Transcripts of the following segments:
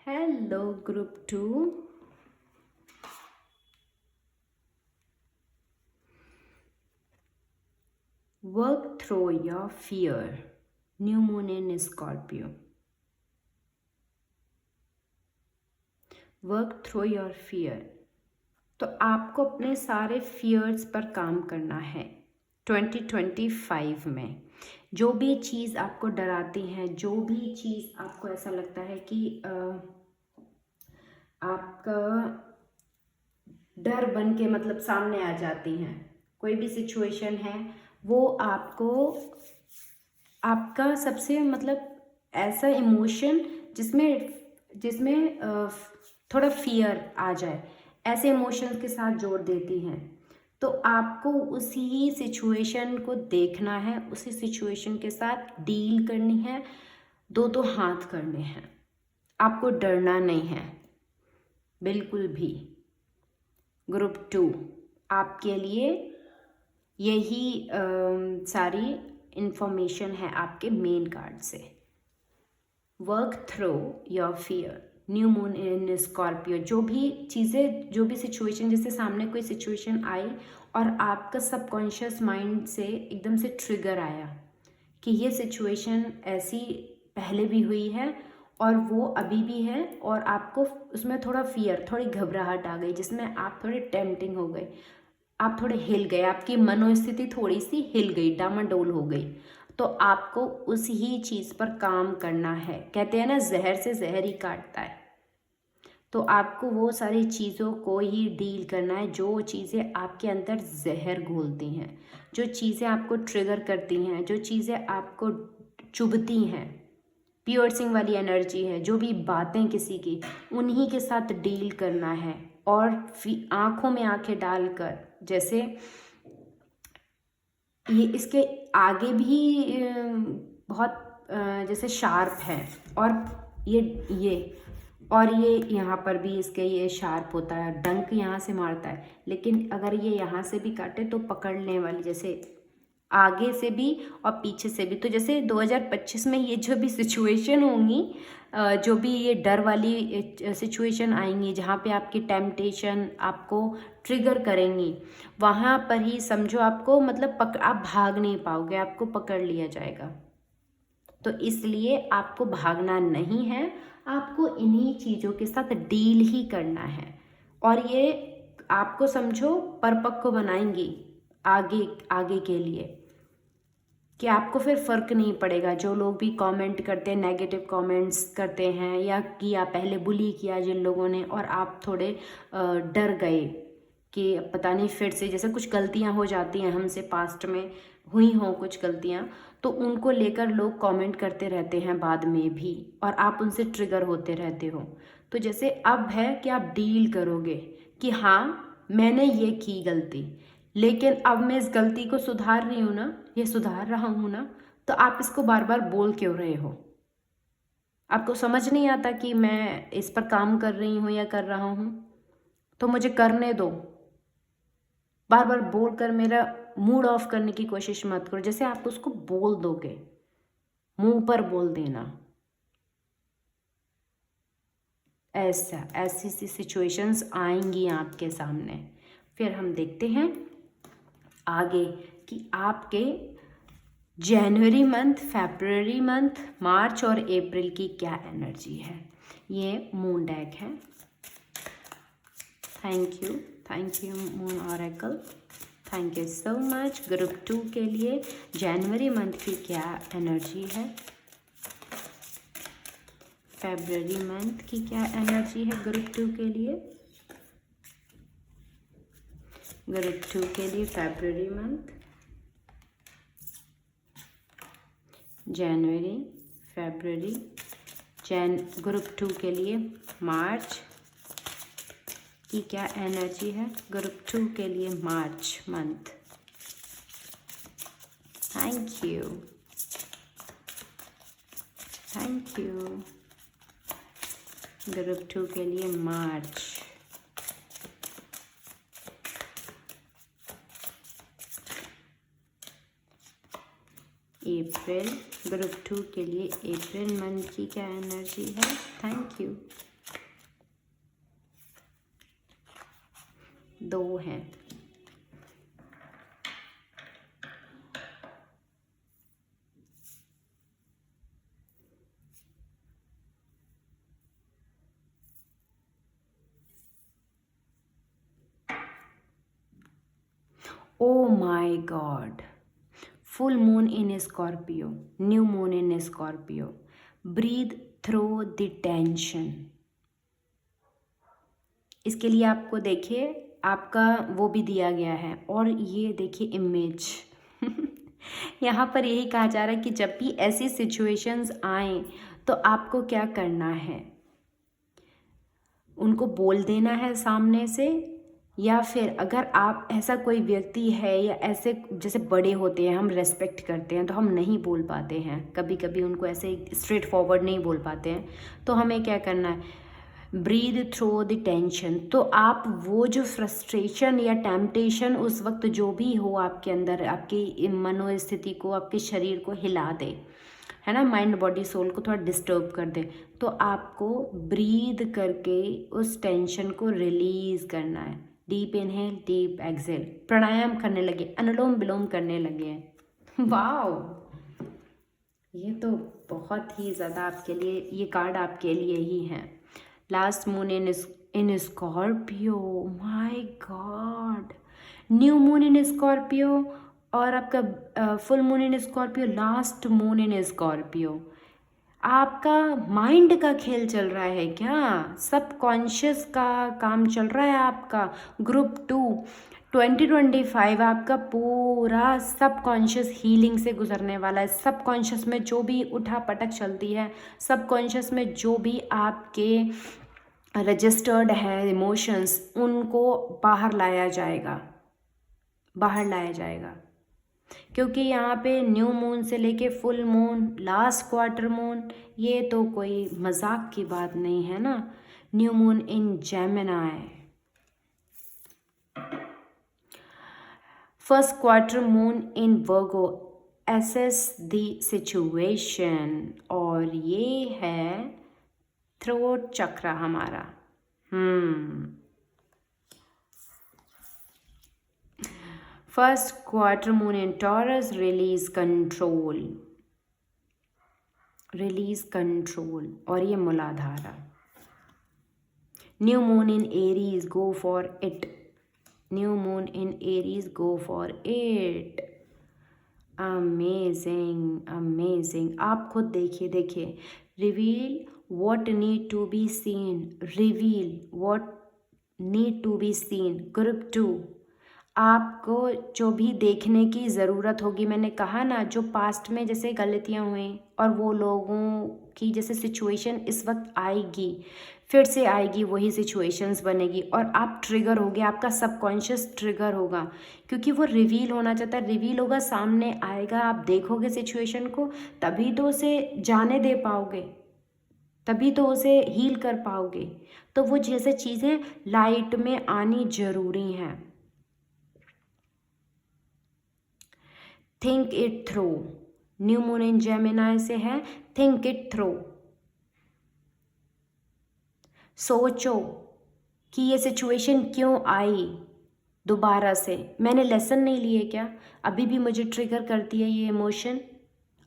Hello, Group 2. Work through your fear. New moon in Scorpio. Work through your fear. तो आपको अपने सारे fears पर काम करना है 2025 में। जो भी चीज़ आपको डराती है, जो भी चीज़ आपको ऐसा लगता है कि आपका डर बन के मतलब सामने आ जाती हैं, कोई भी सिचुएशन है वो आपको आपका सबसे मतलब ऐसा इमोशन जिसमें जिसमें थोड़ा फियर आ जाए, ऐसे इमोशंस के साथ जोड़ देती हैं। तो आपको उसी सिचुएशन को देखना है, उसी सिचुएशन के साथ डील करनी है, दो हाथ करने हैं। आपको डरना नहीं है बिल्कुल भी। ग्रुप 2 आपके लिए यही सारी इंफॉर्मेशन है आपके मेन कार्ड से। Work through your fear, new moon in Scorpio. जो भी चीज़ें, जो भी सिचुएशन, जैसे सामने कोई सिचुएशन आई और आपका सबकॉन्शियस माइंड से एकदम से ट्रिगर आया कि ये सिचुएशन ऐसी पहले भी हुई है और वो अभी भी है, और आपको उसमें थोड़ा फियर, थोड़ी घबराहट आ गई, जिसमें आप थोड़े टेम्पटिंग हो गए, आप थोड़े हिल गए, आपकी मनोस्थिति थोड़ी सी हिल गई, डामाडोल हो गई। तो आपको उस ही चीज़ पर काम करना है। कहते हैं ना, जहर से जहर ही काटता है। तो आपको वो सारी चीज़ों को ही डील करना है, जो चीज़ें आपके अंदर जहर घोलती हैं, जो चीज़ें आपको ट्रिगर करती हैं, जो चीज़ें आपको चुभती हैं, पियर्सिंग वाली एनर्जी है, जो भी बातें किसी की, उन्हीं के साथ डील करना है। और आंखों में आंखें डालकर, जैसे ये इसके आगे भी बहुत जैसे शार्प है, और ये और ये यहाँ पर भी इसके ये शार्प होता है, डंक यहाँ से मारता है, लेकिन अगर ये यहाँ से भी काटे तो पकड़ने वाली, जैसे आगे से भी और पीछे से भी। तो जैसे 2025 में ये जो भी सिचुएशन होंगी, जो भी ये डर वाली सिचुएशन आएंगी, जहाँ पे आपकी टेम्पटेशन आपको ट्रिगर करेंगी, वहाँ पर ही समझो आपको मतलब आप भाग नहीं पाओगे, आपको पकड़ लिया जाएगा। तो इसलिए आपको भागना नहीं है, आपको इन्हीं चीज़ों के साथ डील ही करना है। और ये आपको समझो परिपक्व बनाएंगी आगे आगे के लिए, कि आपको फिर फ़र्क नहीं पड़ेगा। जो लोग भी कमेंट करते हैं, नेगेटिव कमेंट्स करते हैं, या किया पहले बुली किया जिन लोगों ने, और आप थोड़े डर गए कि पता नहीं फिर से, जैसे कुछ गलतियां हो जाती हैं हमसे, पास्ट में हुई हों कुछ गलतियां, तो उनको लेकर लोग कमेंट करते रहते हैं बाद में भी, और आप उनसे ट्रिगर होते रहते हो। तो जैसे अब है कि आप डील करोगे कि हाँ मैंने ये की गलती, लेकिन अब मैं इस गलती को सुधार रही हूँ ना, ये सुधार रहा हूँ ना, तो आप इसको बार बार बोल क्यों रहे हो? आपको समझ नहीं आता कि मैं इस पर काम कर रही हूँ या कर रहा हूँ? तो मुझे करने दो। बार बार बोल कर मेरा मूड ऑफ करने की कोशिश मत करो। जैसे आप उसको बोल दोगे, मुंह पर बोल देना, ऐसा ऐसी सी सिचुएशंस आएंगी आपके सामने। फिर हम देखते हैं आगे कि आपके जनवरी मंथ, फरवरी मंथ, मार्च और अप्रैल की क्या एनर्जी है। ये मून डेक है। Thank you moon oracle, thank you so much. Group 2 के लिए जनवरी मंथ की क्या एनर्जी है, फरवरी मंथ की क्या एनर्जी है ग्रुप 2 के लिए, ग्रुप 2 के लिए फरवरी मंथ, जनवरी, फरवरी, ग्रुप 2 के लिए मार्च की क्या एनर्जी है, ग्रुप 2 के लिए March month. Thank you group 2 के लिए मार्च, अप्रैल, ग्रुप 2 के लिए अप्रैल मंथ की क्या एनर्जी है। Thank you. 2 हैं। Oh my God, full moon in Scorpio, new moon in Scorpio, breathe through the tension. इसके लिए आपको देखिए आपका वो भी दिया गया है, और ये देखिए इमेज यहाँ पर यही कहा जा रहा है कि जब भी ऐसी सिचुएशंस आए तो आपको क्या करना है, उनको बोल देना है सामने से, या फिर अगर आप ऐसा कोई व्यक्ति है या ऐसे जैसे बड़े होते हैं हम रेस्पेक्ट करते हैं तो हम नहीं बोल पाते हैं, कभी कभी उनको ऐसे स्ट्रेट फॉरवर्ड नहीं बोल पाते हैं, तो हमें क्या करना है, ब्रीद थ्रू द टेंशन। तो आप वो जो फ्रस्ट्रेशन या टेम्पटेशन उस वक्त जो भी हो आपके अंदर, आपकी मनोस्थिति को, आपके शरीर को हिला दे, है ना, माइंड बॉडी सोल को थोड़ा डिस्टर्ब कर दे, तो आपको ब्रीद करके उस टेंशन को रिलीज करना है। डीप इनहेल, डीप एक्सेल, प्राणायाम करने लगे, अनुलोम विलोम करने लगे हैं। वाओ, ये तो बहुत ही ज़्यादा आपके लिए, ये कार्ड आपके लिए ही है। Last moon in Scorpio, my God, new moon in Scorpio और आपका full moon in Scorpio, last moon in Scorpio. आपका माइंड का खेल चल रहा है क्या, सब कॉन्शियस का काम चल रहा है आपका। ग्रुप 2 2025 आपका पूरा सब कॉन्शियस हीलिंग से गुजरने वाला है। सब कॉन्शियस में जो भी उठा पटक चलती है, सब कॉन्शियस में जो भी आपके रजिस्टर्ड है इमोशंस, उनको बाहर लाया जाएगा, बाहर लाया जाएगा। क्योंकि यहाँ पे न्यू मून से लेके full moon, last quarter moon, ये तो कोई मजाक की बात नहीं है ना। New moon in Gemini, first quarter moon in Virgo, assess the situation, और ये है थ्रोट चक्र हमारा। First quarter moon in Taurus, release control, release control, और ये Muladhara. New moon in Aries, go for it, new moon in Aries, go for it. Amazing, amazing. आप खुद देखिए, देखिए, reveal what need to be seen, reveal what need to be seen। Group 2, आपको जो भी देखने की ज़रूरत होगी, मैंने कहा ना, जो पास्ट में जैसे गलतियाँ हुई और वो लोगों की जैसे सिचुएशन इस वक्त आएगी, फिर से आएगी, वही सिचुएशंस बनेगी और आप ट्रिगर होगे, आपका सबकॉन्शियस ट्रिगर होगा, क्योंकि वो रिवील होना चाहता है, रिवील होगा, सामने आएगा, आप देखोगे सिचुएशन को, तभी तो उसे जाने दे पाओगे, तभी तो उसे हील कर पाओगे। तो वो जैसे चीज़ें लाइट में आनी ज़रूरी हैं। Think it through, new moon in Gemini से है, थिंक इट थ्रू। सोचो कि ये सिचुएशन क्यों आई दोबारा से, मैंने लेसन नहीं लिए क्या, अभी भी मुझे ट्रिगर करती है ये इमोशन,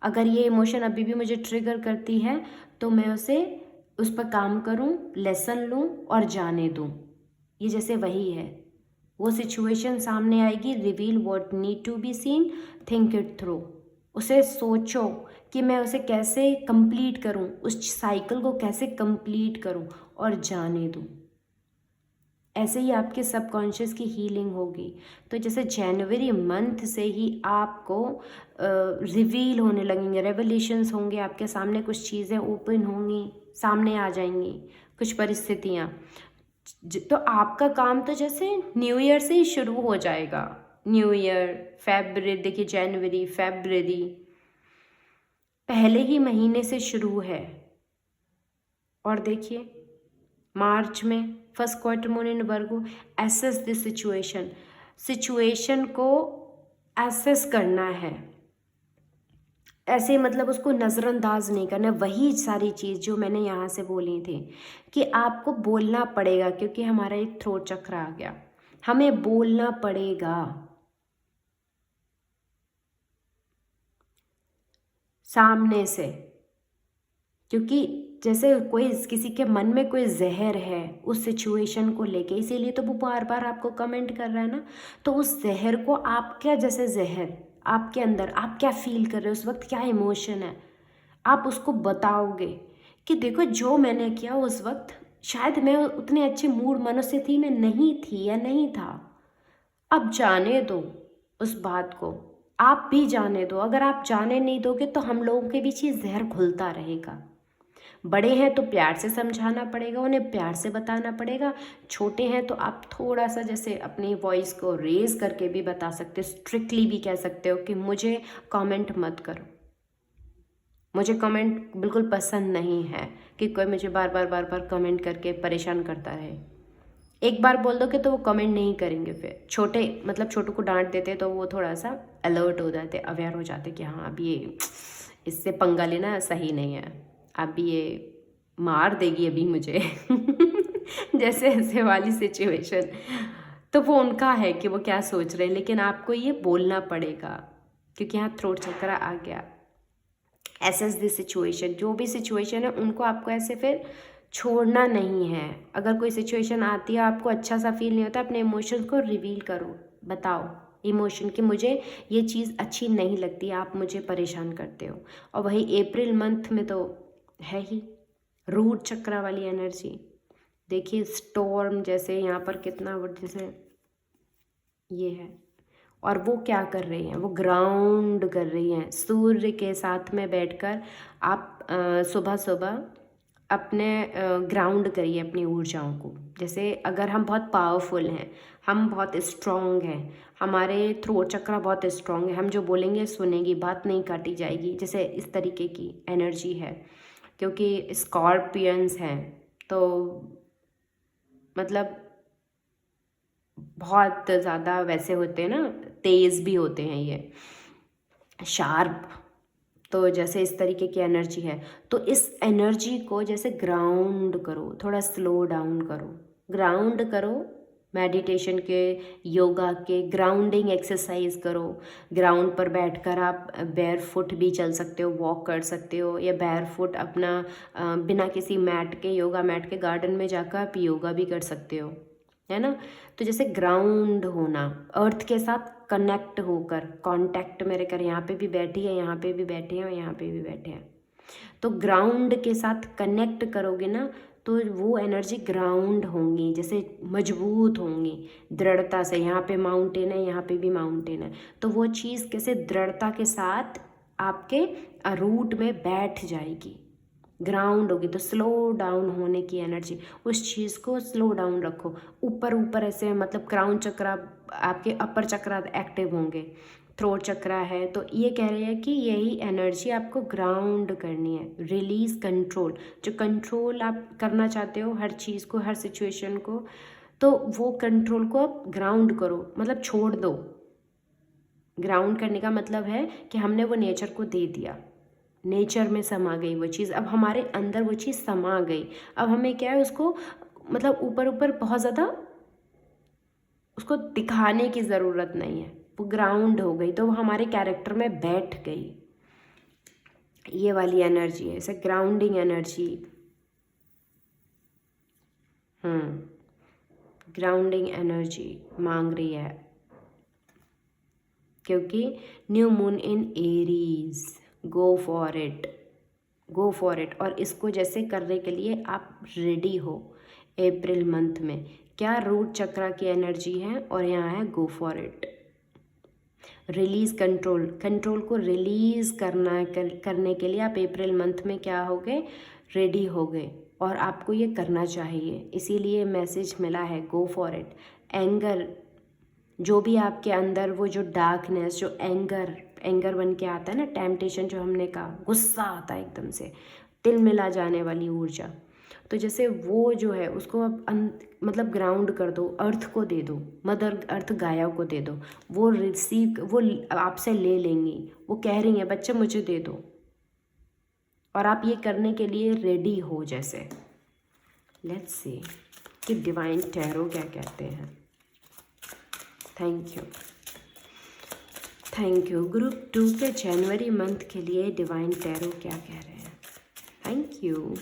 अगर ये इमोशन अभी भी मुझे ट्रिगर करती है तो मैं उस पर काम करूं, लेसन लूं और जाने दूं। ये जैसे वही है, वो सिचुएशन सामने आएगी, reveal what need to be seen, think it through. उसे सोचो कि मैं उसे कैसे कंप्लीट करूं, उस साइकिल को कैसे कंप्लीट करूं और जाने दूं। ऐसे ही आपके सबकॉन्शियस की हीलिंग होगी। तो जैसे जनवरी मंथ से ही आपको रिवील होने लगेंगे, रेवलेशंस होंगे, आपके सामने कुछ चीज़ें ओपन होंगी, सामने आ जाएंगी कुछ परिस्थितियाँ। तो आपका काम तो जैसे न्यू ईयर से ही शुरू हो जाएगा। न्यू ईयर, फरवरी, देखिए जनवरी, फरवरी पहले ही महीने से शुरू है, और देखिए मार्च में first quarter moon in Virgo, assess this situation, situation को एसेस करना है, ऐसे मतलब उसको नज़रअंदाज नहीं करना। वही सारी चीज़ जो मैंने यहाँ से बोली थी कि आपको बोलना पड़ेगा, क्योंकि हमारा एक थ्रोट चक्र आ गया, हमें बोलना पड़ेगा सामने से, क्योंकि जैसे कोई किसी के मन में कोई जहर है उस सिचुएशन को लेके, इसीलिए तो वो बार बार आपको कमेंट कर रहा है ना। तो उस जहर को आप क्या, जैसे जहर आपके अंदर, आप क्या फील कर रहे हो उस वक्त, क्या इमोशन है, आप उसको बताओगे कि देखो जो मैंने किया उस वक्त, शायद मैं उतने अच्छे मूड मनस्थिति में नहीं थी या नहीं था। अब जाने दो उस बात को, आप भी जाने दो। अगर आप जाने नहीं दोगे तो हम लोगों के बीच ये जहर घुलता रहेगा। बड़े हैं तो प्यार से समझाना पड़ेगा, उन्हें प्यार से बताना पड़ेगा। छोटे हैं तो आप थोड़ा सा जैसे अपनी वॉइस को रेज करके भी बता सकते हो, स्ट्रिक्टली भी कह सकते हो कि मुझे कमेंट मत करो, मुझे कमेंट बिल्कुल पसंद नहीं है कि कोई मुझे बार बार कमेंट करके परेशान करता रहे। एक बार बोल दो कि तो वो कमेंट नहीं करेंगे। फिर छोटे मतलब छोटू को डांट देते तो वो थोड़ा सा अलर्ट हो जाते, अवेयर हो जाते कि हाँ अब ये इससे पंगा लेना सही नहीं है, अब ये मार देगी अभी मुझे जैसे ऐसे वाली सिचुएशन। तो वो उनका है कि वो क्या सोच रहे हैं, लेकिन आपको ये बोलना पड़ेगा क्योंकि यहाँ थ्रोट चक्र आ गया। एसेस द सिचुएशन, जो भी सिचुएशन है उनको आपको ऐसे फिर छोड़ना नहीं है। अगर कोई सिचुएशन आती है आपको अच्छा सा फील नहीं होता, अपने इमोशंस को रिवील करो, बताओ इमोशन कि मुझे ये चीज़ अच्छी नहीं लगती, आप मुझे परेशान करते हो। और वही अप्रैल मंथ में तो है ही रूट चक्र वाली एनर्जी। देखिए स्टॉर्म जैसे यहाँ पर कितना जैसे ये है, और वो क्या कर रही हैं, वो ग्राउंड कर रही हैं सूर्य के साथ में बैठकर। आप सुबह सुबह अपने ग्राउंड करिए अपनी ऊर्जाओं को। जैसे अगर हम बहुत पावरफुल हैं, हम बहुत स्ट्रॉन्ग हैं, हमारे थ्रोट चक्र बहुत स्ट्रॉन्ग है, हम जो बोलेंगे सुनेंगी, बात नहीं काटी जाएगी, जैसे इस तरीके की एनर्जी है। क्योंकि स्कॉर्पियंस हैं तो मतलब बहुत ज़्यादा वैसे होते हैं ना, तेज़ भी होते हैं ये, शार्प। तो जैसे इस तरीके की एनर्जी है, तो इस एनर्जी को जैसे ग्राउंड करो, थोड़ा स्लो डाउन करो, ग्राउंड करो। मेडिटेशन के, योगा के, ग्राउंडिंग एक्सरसाइज करो। ग्राउंड पर बैठकर आप बेयर फुट भी चल सकते हो, वॉक कर सकते हो, या बेयर फुट अपना बिना किसी मैट के, योगा मैट के गार्डन में जाकर आप योगा भी कर सकते हो, है ना। तो जैसे ग्राउंड होना, अर्थ के साथ कनेक्ट होकर, कांटेक्ट मेरे कर, यहाँ पे भी बैठी है, यहाँ पे भी बैठे हैं और यहाँ पे भी बैठे हैं, तो ग्राउंड के साथ कनेक्ट करोगे ना तो वो एनर्जी ग्राउंड होंगी, जैसे मजबूत होंगी दृढ़ता से। यहाँ पे माउंटेन है, यहाँ पे भी माउंटेन है, तो वो चीज़ कैसे दृढ़ता के साथ आपके रूट में बैठ जाएगी, ग्राउंड होगी। तो स्लो डाउन होने की एनर्जी, उस चीज़ को स्लो डाउन रखो। ऊपर ऊपर ऐसे मतलब क्राउन चक्र, आपके अपर चक्र एक्टिव होंगे, थ्रोट चक्र है, तो ये कह रहे हैं कि यही एनर्जी आपको ग्राउंड करनी है। रिलीज कंट्रोल, जो कंट्रोल आप करना चाहते हो हर चीज़ को, हर सिचुएशन को, तो वो कंट्रोल को आप ग्राउंड करो, मतलब छोड़ दो। ग्राउंड करने का मतलब है कि हमने वो नेचर को दे दिया, नेचर में समा गई वो चीज़, अब हमारे अंदर वो चीज़ समा गई। अब हमें क्या है, उसको मतलब ऊपर ऊपर बहुत ज़्यादा उसको दिखाने की ज़रूरत नहीं है, वो ग्राउंड हो गई तो वो हमारे कैरेक्टर में बैठ गई। ये वाली एनर्जी है, इसे ग्राउंडिंग एनर्जी। ग्राउंडिंग एनर्जी मांग रही है, क्योंकि new moon in Aries, go for it, go for it. और इसको जैसे करने के लिए आप रेडी हो अप्रैल मंथ में। क्या रूट चक्र की एनर्जी है और यहाँ है गो for it. Release control, control को रिलीज करने के लिए आप अप्रैल मंथ में क्या हो गए, रेडी हो गए, और आपको ये करना चाहिए। इसीलिए मैसेज मिला है गो फॉर इट। एंगर, जो भी आपके अंदर वो जो डार्कनेस, जो एंगर बन के आता है ना, टेम्पटेशन, जो हमने कहा गुस्सा आता है एकदम से, तिल मिला जाने वाली ऊर्जा, तो जैसे वो जो है उसको अब मतलब ग्राउंड कर दो, अर्थ को दे दो, मदर अर्थ गाया को दे दो, वो रिसीव, वो आपसे ले लेंगी। वो कह रही हैं बच्चे मुझे दे दो, और आप ये करने के लिए रेडी हो। जैसे लेट्स सी कि डिवाइन टैरो क्या कहते हैं। Thank you, thank you. Group 2 के जनवरी मंथ के लिए डिवाइन टैरो क्या कह रहे हैं? Thank you.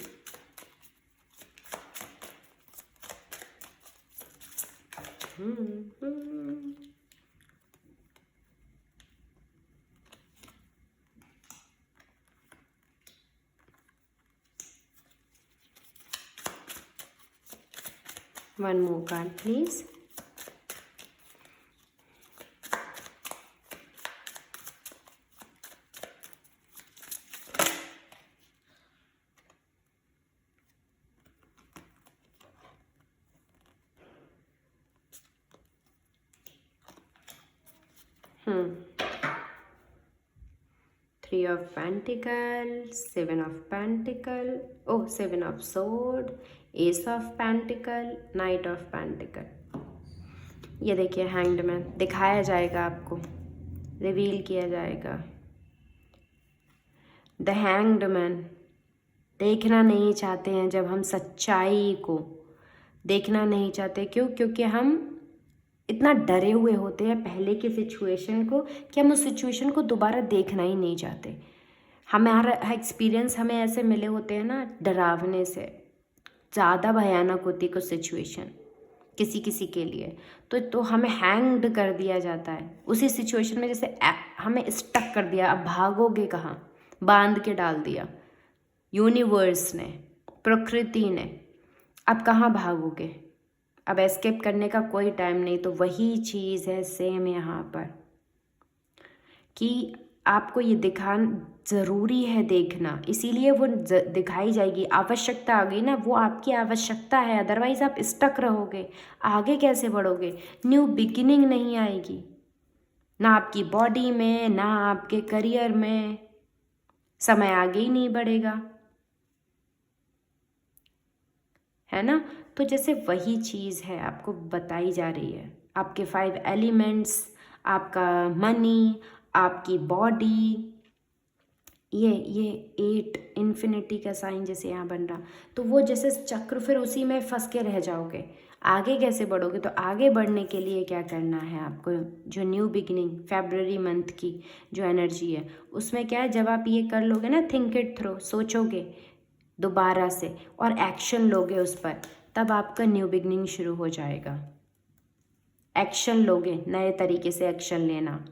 One more card, please. Three of Pentacles, Seven of Pentacle, Seven of Sword, Ace of Pentacle, Knight of Pentacle। ये देखिए हैंग्ड मैन दिखाया जाएगा आपको, रिवील किया जाएगा। द हैंग्ड मैन देखना नहीं चाहते हैं, जब हम सच्चाई को देखना नहीं चाहते। क्यों? क्योंकि हम इतना डरे हुए होते हैं पहले की सिचुएशन को कि हम उस सिचुएशन को दोबारा देखना ही नहीं चाहते। हमारा एक्सपीरियंस हमें ऐसे मिले होते हैं ना, डरावने से ज़्यादा भयानक होती कुछ सिचुएशन किसी किसी के लिए, तो हमें हैंग्ड कर दिया जाता है उसी सिचुएशन में। जैसे हमें स्टक कर दिया, अब भागोगे कहाँ, बांध के डाल दिया यूनिवर्स ने, प्रकृति ने। अब कहाँ भागोगे? अब एस्केप करने का कोई टाइम नहीं। तो वही चीज़ है सेम यहाँ पर कि आपको ये दिखाना ज़रूरी है, देखना, इसीलिए वो दिखाई जाएगी। आवश्यकता आ गई ना, वो आपकी आवश्यकता है, अदरवाइज़ आप स्टक रहोगे, आगे कैसे बढ़ोगे? न्यू बिगिनिंग नहीं आएगी, ना आपकी बॉडी में, ना आपके करियर में, समय आगे ही नहीं बढ़ेगा, है ना। तो जैसे वही चीज़ है आपको बताई जा रही है। आपके 5 एलिमेंट्स, आपका मनी, आपकी बॉडी, ये 8 इन्फिनिटी का साइन जैसे यहाँ बन रहा, तो वो जैसे चक्र, फिर उसी में फंस के रह जाओगे। आगे कैसे बढ़ोगे? तो आगे बढ़ने के लिए क्या करना है आपको? जो न्यू बिगिनिंग फरवरी मंथ की जो एनर्जी है, उसमें क्या है, जब आप ये कर लोगे ना, थिंक इट थ्रू, सोचोगे दोबारा से और एक्शन लोगे उस पर, तब आपका न्यू बिगनिंग शुरू हो जाएगा। एक्शन लोगे, नए तरीके से एक्शन लेना,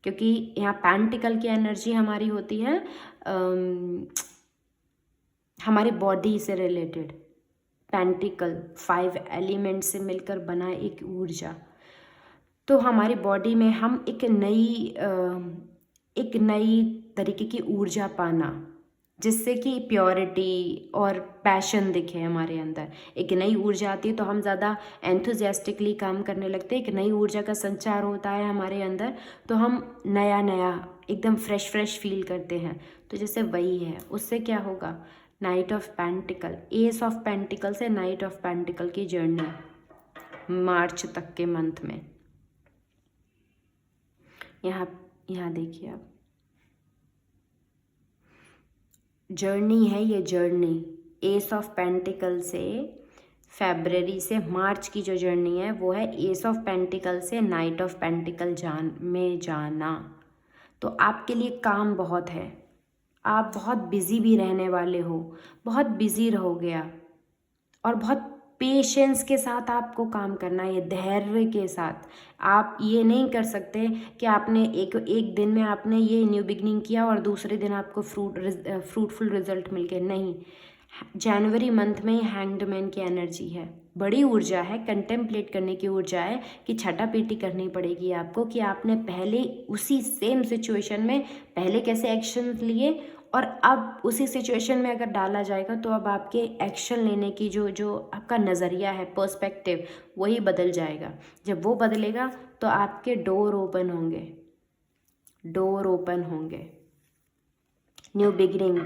क्योंकि यहाँ पेंटिकल की एनर्जी हमारी होती है हमारे बॉडी से रिलेटेड। पेंटिकल 5 एलिमेंट से मिलकर बना एक ऊर्जा, तो हमारी बॉडी में हम एक नई तरीके की ऊर्जा पाना, जिससे कि प्योरिटी और पैशन दिखे हमारे अंदर। एक नई ऊर्जा आती है तो हम ज़्यादा एंथुजियास्टिकली काम करने लगते हैं। एक नई ऊर्जा का संचार होता है हमारे अंदर, तो हम नया एकदम फ्रेश फील करते हैं। तो जैसे वही है, उससे क्या होगा? Night of pentacle, S of pentacle से नाइट ऑफ पेंटिकल की जर्नी मार्च तक के मंथ में। यहाँ देखिए आप, जर्नी है ये, जर्नी एस ऑफ पेंटिकल से फरवरी से मार्च की जो जर्नी है वो है एस ऑफ पेंटिकल से नाइट ऑफ पेंटिकल में जाना। तो आपके लिए काम बहुत है, आप बहुत बिजी भी रहने वाले हो, बहुत बिजी रहोगे आप, और बहुत पेशेंस के साथ आपको काम करना है, धैर्य के साथ। आप ये नहीं कर सकते कि आपने एक दिन में आपने ये न्यू बिगनिंग किया और दूसरे दिन आपको फ्रूटफुल रिजल्ट मिल गए, नहीं। जनवरी मंथ में ही हैंग्ड मैन की एनर्जी है, बड़ी ऊर्जा है, कंटेम्पलेट करने की ऊर्जा है कि छटा पीटी करनी पड़ेगी आपको कि आपने पहले उसी सेम सिचुएशन में पहले कैसे एक्शन लिए, और अब उसी सिचुएशन में अगर डाला जाएगा तो अब आपके एक्शन लेने की जो आपका नज़रिया है, पर्सपेक्टिव, वही बदल जाएगा। जब वो बदलेगा तो आपके डोर ओपन होंगे, न्यू बिगिनिंग,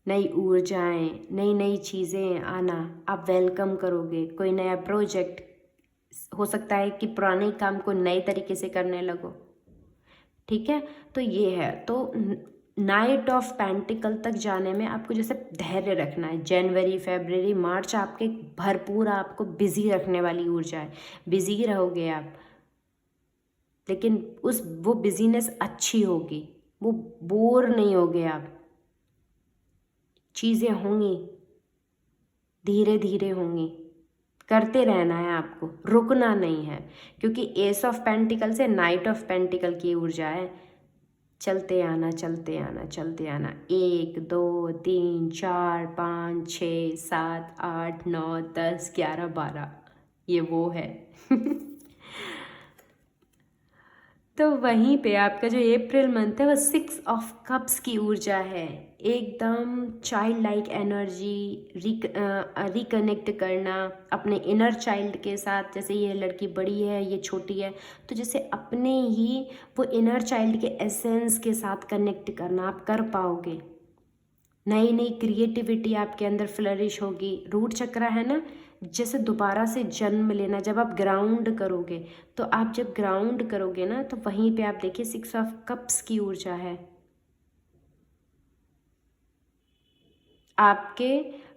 नई ऊर्जाएं, नई चीज़ें आना आप वेलकम करोगे। कोई नया प्रोजेक्ट हो सकता है कि पुराने काम को नए तरीके से करने लगो, ठीक है। तो ये है, तो नाइट ऑफ पेंटिकल तक जाने में आपको जैसे धैर्य रखना है। जनवरी, फरवरी, मार्च आपके भरपूर आपको बिजी रखने वाली ऊर्जा है, बिजी रहोगे आप, लेकिन वो बिजीनेस अच्छी होगी, वो बोर नहीं होगे आप। चीज़ें होंगी, धीरे धीरे होंगी, करते रहना है आपको, रुकना नहीं है, क्योंकि एस ऑफ पेंटिकल से नाइट ऑफ पेंटिकल की ऊर्जा है। चलते आना चलते आना चलते आना, 1 2 3 4 5 6 7 8 9 10 11 12, ये वो है। तो वहीं पे आपका जो अप्रैल मंथ है वो 6 ऑफ कप्स की ऊर्जा है। एकदम चाइल्ड लाइक एनर्जी, रिकनेक्ट करना अपने इनर चाइल्ड के साथ। जैसे ये लड़की बड़ी है, ये छोटी है, तो जैसे अपने ही वो इनर चाइल्ड के एसेंस के साथ कनेक्ट करना आप कर पाओगे। नई नई क्रिएटिविटी आपके अंदर फ्लरिश होगी। रूट चक्रा है ना, जैसे दोबारा से जन्म लेना। जब आप ग्राउंड करोगे, तो आप जब ग्राउंड करोगे ना, तो वहीं पे आप देखिए 6 ऑफ कप्स की ऊर्जा है। आपके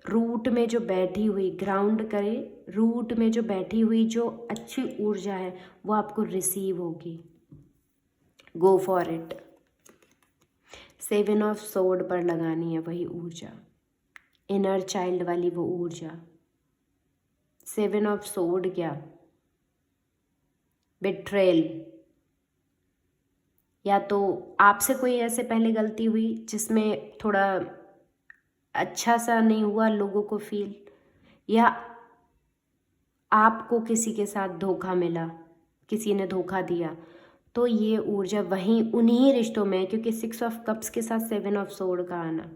रूट में जो बैठी हुई, ग्राउंड करे, रूट में जो बैठी हुई जो अच्छी ऊर्जा है वो आपको रिसीव होगी। गो फॉर इट। 7 ऑफ सोर्ड पर लगानी है वही ऊर्जा, इनर चाइल्ड वाली वो ऊर्जा। 7 ऑफ सोर्ड क्या, बिट्रेल, या तो आपसे कोई ऐसे पहले गलती हुई जिसमें थोड़ा अच्छा सा नहीं हुआ लोगों को फील, या आपको किसी के साथ धोखा मिला, किसी ने धोखा दिया, तो ये ऊर्जा वहीं उन्हीं रिश्तों में है। क्योंकि 6 ऑफ कप्स के साथ 7 ऑफ सोर्ड का आना,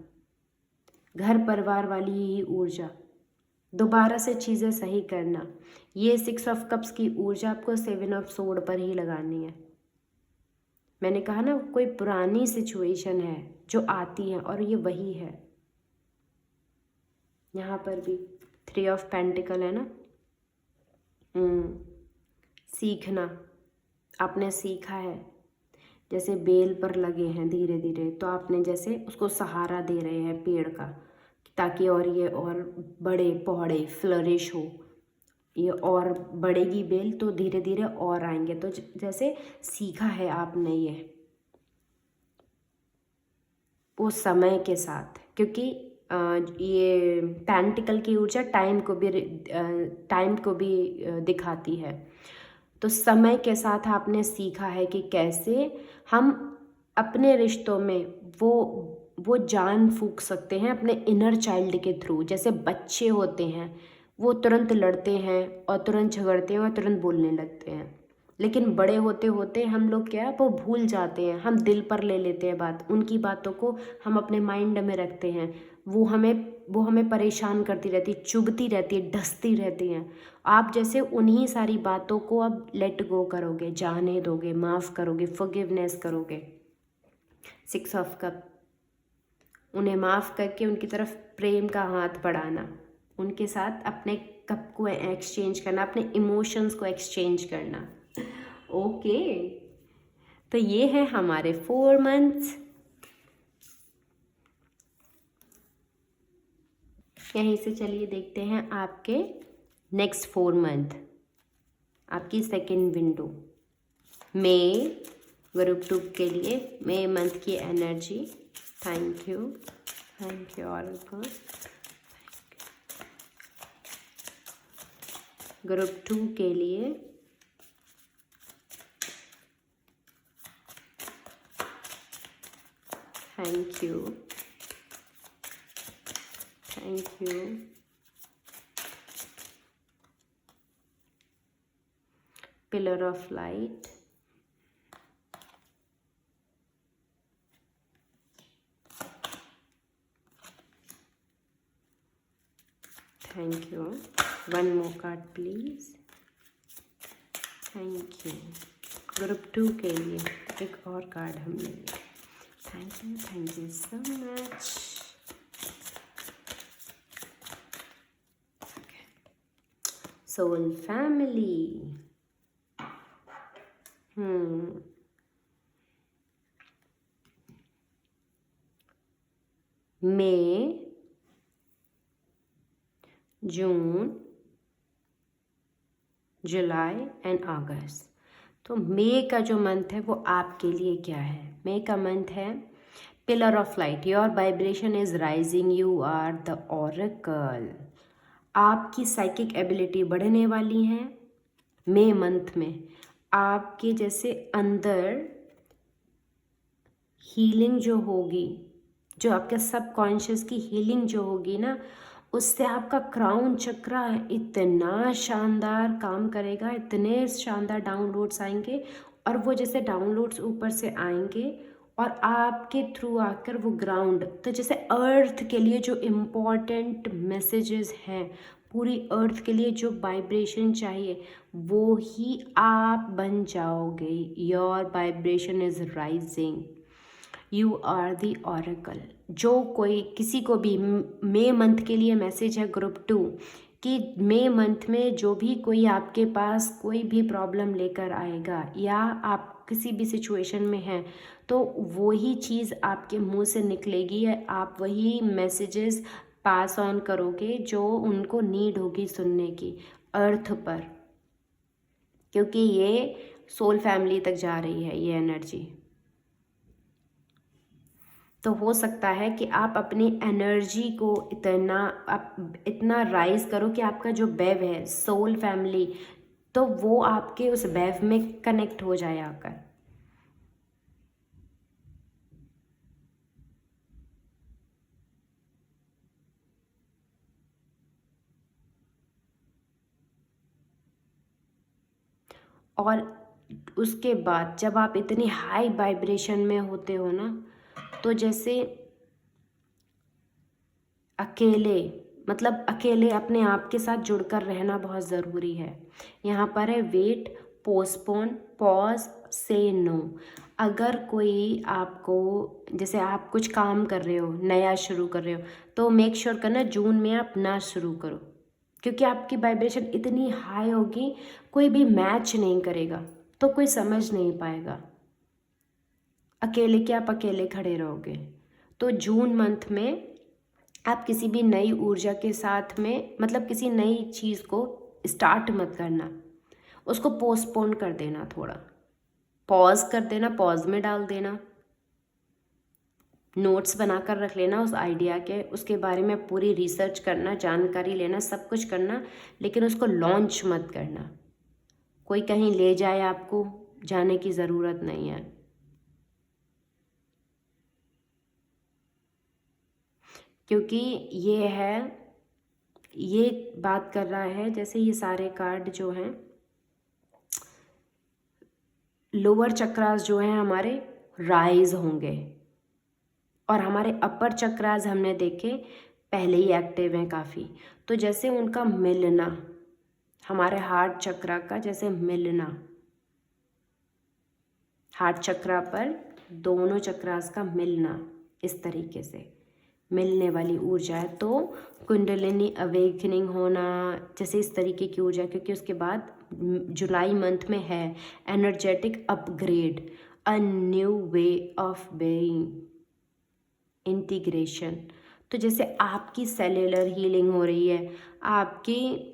घर परिवार वाली ही ऊर्जा, दोबारा से चीज़ें सही करना। ये 6 ऑफ कप्स की ऊर्जा आपको 7 ऑफ सोर्ड पर ही लगानी है। मैंने कहा ना, कोई पुरानी सिचुएशन है जो आती है और ये वही है। यहाँ पर भी 3 ऑफ पेंटिकल है ना। सीखना, आपने सीखा है, जैसे बेल पर लगे हैं धीरे धीरे, तो आपने जैसे उसको सहारा दे रहे हैं पेड़ का, ताकि और ये और बड़े पौड़े फ्लरिश हो, ये और बढ़ेगी बेल तो धीरे धीरे और आएंगे। तो जैसे सीखा है आपने वो समय के साथ, क्योंकि ये पेंटिकल की ऊर्जा टाइम को भी दिखाती है। तो समय के साथ आपने सीखा है कि कैसे हम अपने रिश्तों में वो जान फूंक सकते हैं अपने इनर चाइल्ड के थ्रू। जैसे बच्चे होते हैं, वो तुरंत लड़ते हैं और तुरंत झगड़ते हैं और तुरंत बोलने लगते हैं, लेकिन बड़े होते होते हम लोग क्या, वो भूल जाते हैं, हम दिल पर ले लेते हैं बात, उनकी बातों को हम अपने माइंड में रखते हैं। वो हमें परेशान करती रहती, चुभती रहती है, डसती रहती हैं। आप जैसे उन्हीं सारी बातों को अब लेट गो करोगे, जाने दोगे, माफ़ करोगे, फॉरगिवनेस करोगे। 6 ऑफ कप, उन्हें माफ़ करके उनकी तरफ प्रेम का हाथ बढ़ाना, उनके साथ अपने कप को एक्सचेंज करना, अपने इमोशंस को एक्सचेंज करना। ओके, तो ये है हमारे 4 मंथ्स। यहीं से चलिए देखते हैं आपके नेक्स्ट 4 मंथ, आपकी सेकेंड विंडो। मई ग्रुप 2 के लिए मई मंथ की energy. Thank you all. Group 2 के लिए thank you. Pillar of light, thank you. 1 more card please. Thank you. Group 2 के लिए एक और कार्ड हम लेंगे। Thank you so much. Soul family. May, June, July and August, तो मई का जो मंथ है वो आपके लिए क्या है? मई का मंथ है pillar of light. Your vibration is rising, you are the oracle. आपकी साइकिक एबिलिटी बढ़ने वाली है मई मंथ में। आपके जैसे अंदर हीलिंग जो होगी, जो आपके सबकॉन्शियस की हीलिंग जो होगी ना, उससे आपका क्राउन चक्रा इतना शानदार काम करेगा, इतने शानदार डाउनलोड्स आएंगे। और वो जैसे डाउनलोड्स ऊपर से आएंगे और आपके थ्रू आकर वो ग्राउंड, तो जैसे अर्थ के लिए जो इम्पोर्टेंट मैसेजेस हैं, पूरी अर्थ के लिए जो वाइब्रेशन चाहिए, वो ही आप बन जाओगे। Your vibration is rising, you are the oracle. जो कोई किसी को भी मई मंथ के लिए मैसेज है ग्रुप 2 कि मई मंथ में जो भी कोई आपके पास कोई भी प्रॉब्लम लेकर आएगा या आप किसी भी सिचुएशन में हैं, तो वही चीज़ आपके मुंह से निकलेगी, आप वही मैसेजेस पास ऑन करोगे जो उनको नीड होगी सुनने की अर्थ पर, क्योंकि ये सोल फैमिली तक जा रही है ये एनर्जी। तो हो सकता है कि आप अपनी एनर्जी को इतना राइज करो कि आपका जो वेव है सोल फैमिली, तो वो आपके उस वेव में कनेक्ट हो जाए आकर। और उसके बाद जब आप इतनी हाई वाइब्रेशन में होते हो ना, तो जैसे अकेले, मतलब अकेले अपने आप के साथ जुड़कर रहना बहुत ज़रूरी है। यहाँ पर है वेट, पोस्टपोन, पॉज, से नो। अगर कोई आपको, जैसे आप कुछ काम कर रहे हो, नया शुरू कर रहे हो, तो मेक श्योर करना जून में आप ना शुरू करो, क्योंकि आपकी वाइब्रेशन इतनी हाई होगी, कोई भी मैच नहीं करेगा, तो कोई समझ नहीं पाएगा। अकेले के आप अकेले खड़े रहोगे। तो जून मंथ में आप किसी भी नई ऊर्जा के साथ में, मतलब किसी नई चीज़ को स्टार्ट मत करना, उसको पोस्टपोन कर देना, थोड़ा पॉज कर देना, पॉज में डाल देना, नोट्स बनाकर रख लेना उस आइडिया के, उसके बारे में पूरी रिसर्च करना, जानकारी लेना, सब कुछ करना, लेकिन उसको लॉन्च मत करना। कोई कहीं ले जाए आपको, जाने की ज़रूरत नहीं है। क्योंकि ये बात कर रहा है, जैसे ये सारे कार्ड जो हैं, लोअर चक्रास जो हैं हमारे राइज होंगे, और हमारे अपर चक्रास हमने देखे पहले ही एक्टिव हैं काफ़ी। तो जैसे उनका मिलना, हमारे हार्ट चक्रा का जैसे मिलना, हार्ट चक्रा पर दोनों चक्रास का मिलना, इस तरीके से मिलने वाली ऊर्जा है। तो कुंडलिनी अवेकनिंग होना, जैसे इस तरीके की ऊर्जा, क्योंकि उसके बाद जुलाई मंथ में है energetic upgrade, a new way of being, integration. तो जैसे आपकी सेल्युलर हीलिंग हो रही है, आपकी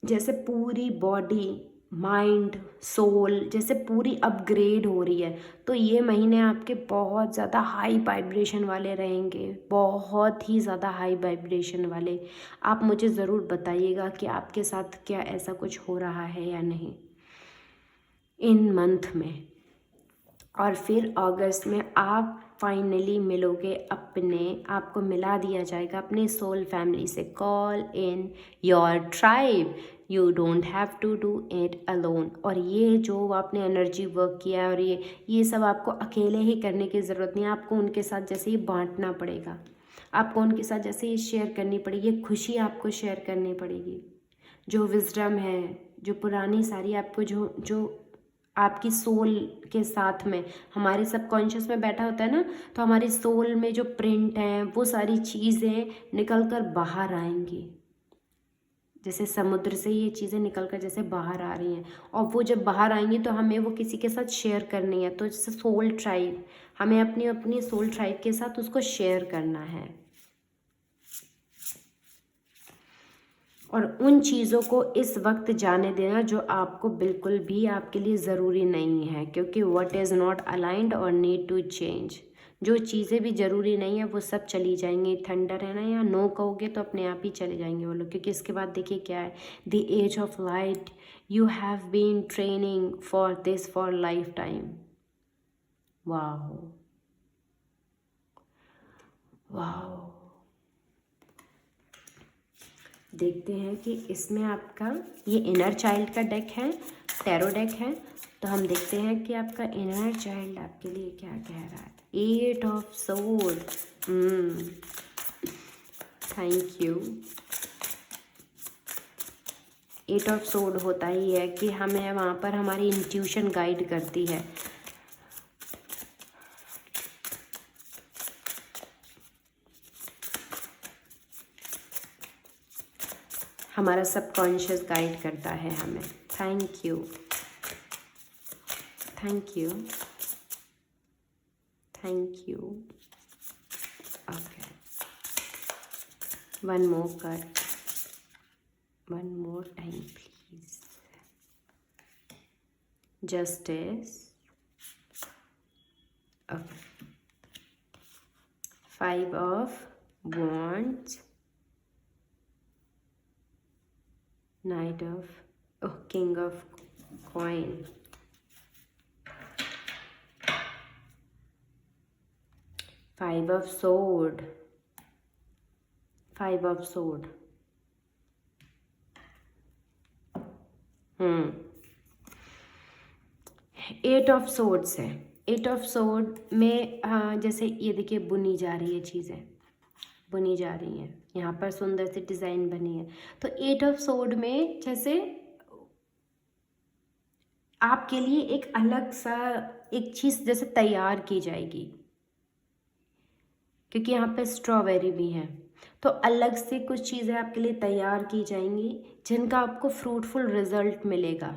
जैसे पूरी बॉडी, माइंड, सोल जैसे पूरी अपग्रेड हो रही है। तो ये महीने आपके बहुत ज़्यादा हाई वाइब्रेशन वाले रहेंगे, बहुत ही ज़्यादा हाई वाइब्रेशन वाले। आप मुझे ज़रूर बताइएगा कि आपके साथ क्या ऐसा कुछ हो रहा है या नहीं इन मंथ में। और फिर अगस्त में आप फाइनली मिलोगे, आपको मिला दिया जाएगा अपने सोल फैमिली से। Call in your tribe, you don't have to do it alone. और ये जो आपने एनर्जी वर्क किया है, और ये सब आपको अकेले ही करने की ज़रूरत नहीं है, आपको उनके साथ जैसे ही बांटना पड़ेगा, आपको उनके साथ जैसे ही शेयर करनी पड़ेगी, खुशी आपको शेयर करनी पड़ेगी। जो विजडम है, जो पुरानी सारी आपको जो आपकी सोल के साथ में, हमारे सबकॉन्शियस में बैठा होता है ना, तो हमारी सोल में जो प्रिंट हैं, वो सारी चीज़ें निकल कर बाहर आएंगी। जैसे समुद्र से ये चीज़ें निकल कर जैसे बाहर आ रही हैं, और वो जब बाहर आएंगी तो हमें वो किसी के साथ शेयर करनी है। तो जैसे सोल ट्राइब, हमें अपनी अपनी सोल ट्राइब के साथ उसको शेयर करना है। और उन चीज़ों को इस वक्त जाने देना जो आपको बिल्कुल भी आपके लिए ज़रूरी नहीं है, क्योंकि व्हाट इज़ नॉट अलाइंड और नीड टू चेंज, जो चीज़ें भी ज़रूरी नहीं है वो सब चली जाएंगी। थंडर है ना, या नो कहोगे तो अपने आप ही चले जाएंगे वो लोग, क्योंकि इसके बाद देखिए क्या है, the edge of light, you have been training for this for lifetime. वाह वाह। देखते हैं कि इसमें आपका ये इनर चाइल्ड का डेक है, टैरो डेक है, तो हम देखते हैं कि आपका इनर चाइल्ड आपके लिए क्या कह रहा है। 8 of sword, thank you. 8 of sword होता ही है कि हमें वहाँ पर हमारी इंट्यूशन गाइड करती है। हमारा सबकॉन्शियस गाइड करता है हमें। Thank you, thank you, thank you. Okay, one more card, one more time please. Justice, okay, 5 of wands, Knight of, oh, King of coin, 5 of sword, 5 of sword, 8 of swords है। 8 of sword में जैसे ये देखिए बुनी जा रही है, चीज़ें बुनी जा रही हैं, यहाँ पर सुंदर सी डिज़ाइन बनी है। तो 8 ऑफ sword में जैसे आपके लिए एक अलग सा एक चीज़ जैसे तैयार की जाएगी, क्योंकि यहाँ पे स्ट्रॉबेरी भी है, तो अलग से कुछ चीज़ें आपके लिए तैयार की जाएंगी जिनका आपको फ्रूटफुल रिजल्ट मिलेगा।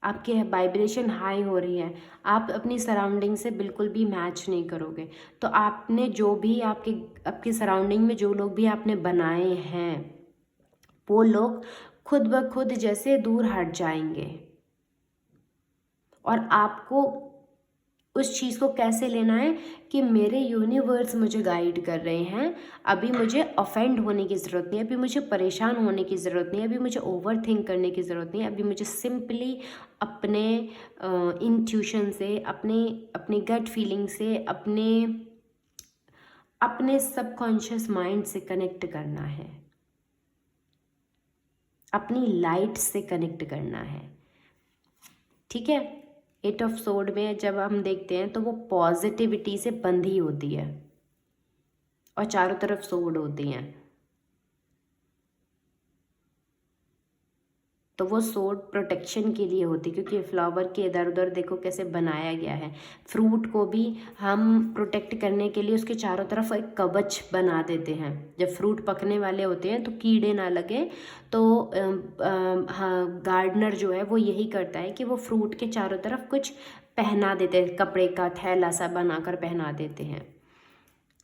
आपके वाइब्रेशन हाई हो रही है, आप अपनी सराउंडिंग से बिल्कुल भी मैच नहीं करोगे। तो आपने जो भी आपकी सराउंडिंग में जो लोग भी आपने बनाए हैं वो लोग खुद ब खुद जैसे दूर हट जाएंगे। और आपको उस चीज़ को कैसे लेना है कि मेरे यूनिवर्स मुझे गाइड कर रहे हैं, अभी मुझे ऑफेंड होने की ज़रूरत नहीं है, अभी मुझे परेशान होने की ज़रूरत नहीं है, अभी मुझे ओवर थिंक करने की ज़रूरत नहीं है, अभी मुझे सिंपली अपने इंट्यूशन से, अपने गट फीलिंग से, अपने सबकॉन्शियस माइंड से कनेक्ट करना है, अपनी लाइट से कनेक्ट करना है। ठीक है, 8 ऑफ सोर्ड में जब हम देखते हैं तो वो पॉजिटिविटी से बंधी होती है और चारों तरफ सोर्ड होती हैं। तो वो सोर्ड प्रोटेक्शन के लिए होती है, क्योंकि फ्लावर के इधर उधर देखो कैसे बनाया गया है। फ्रूट को भी हम प्रोटेक्ट करने के लिए उसके चारों तरफ एक कवच बना देते हैं। जब फ्रूट पकने वाले होते हैं तो कीड़े ना लगे, तो हाँ, गार्डनर जो है वो यही करता है कि वो फ्रूट के चारों तरफ कुछ पहना देते हैं, कपड़े का थैला सा बनाकर पहना देते हैं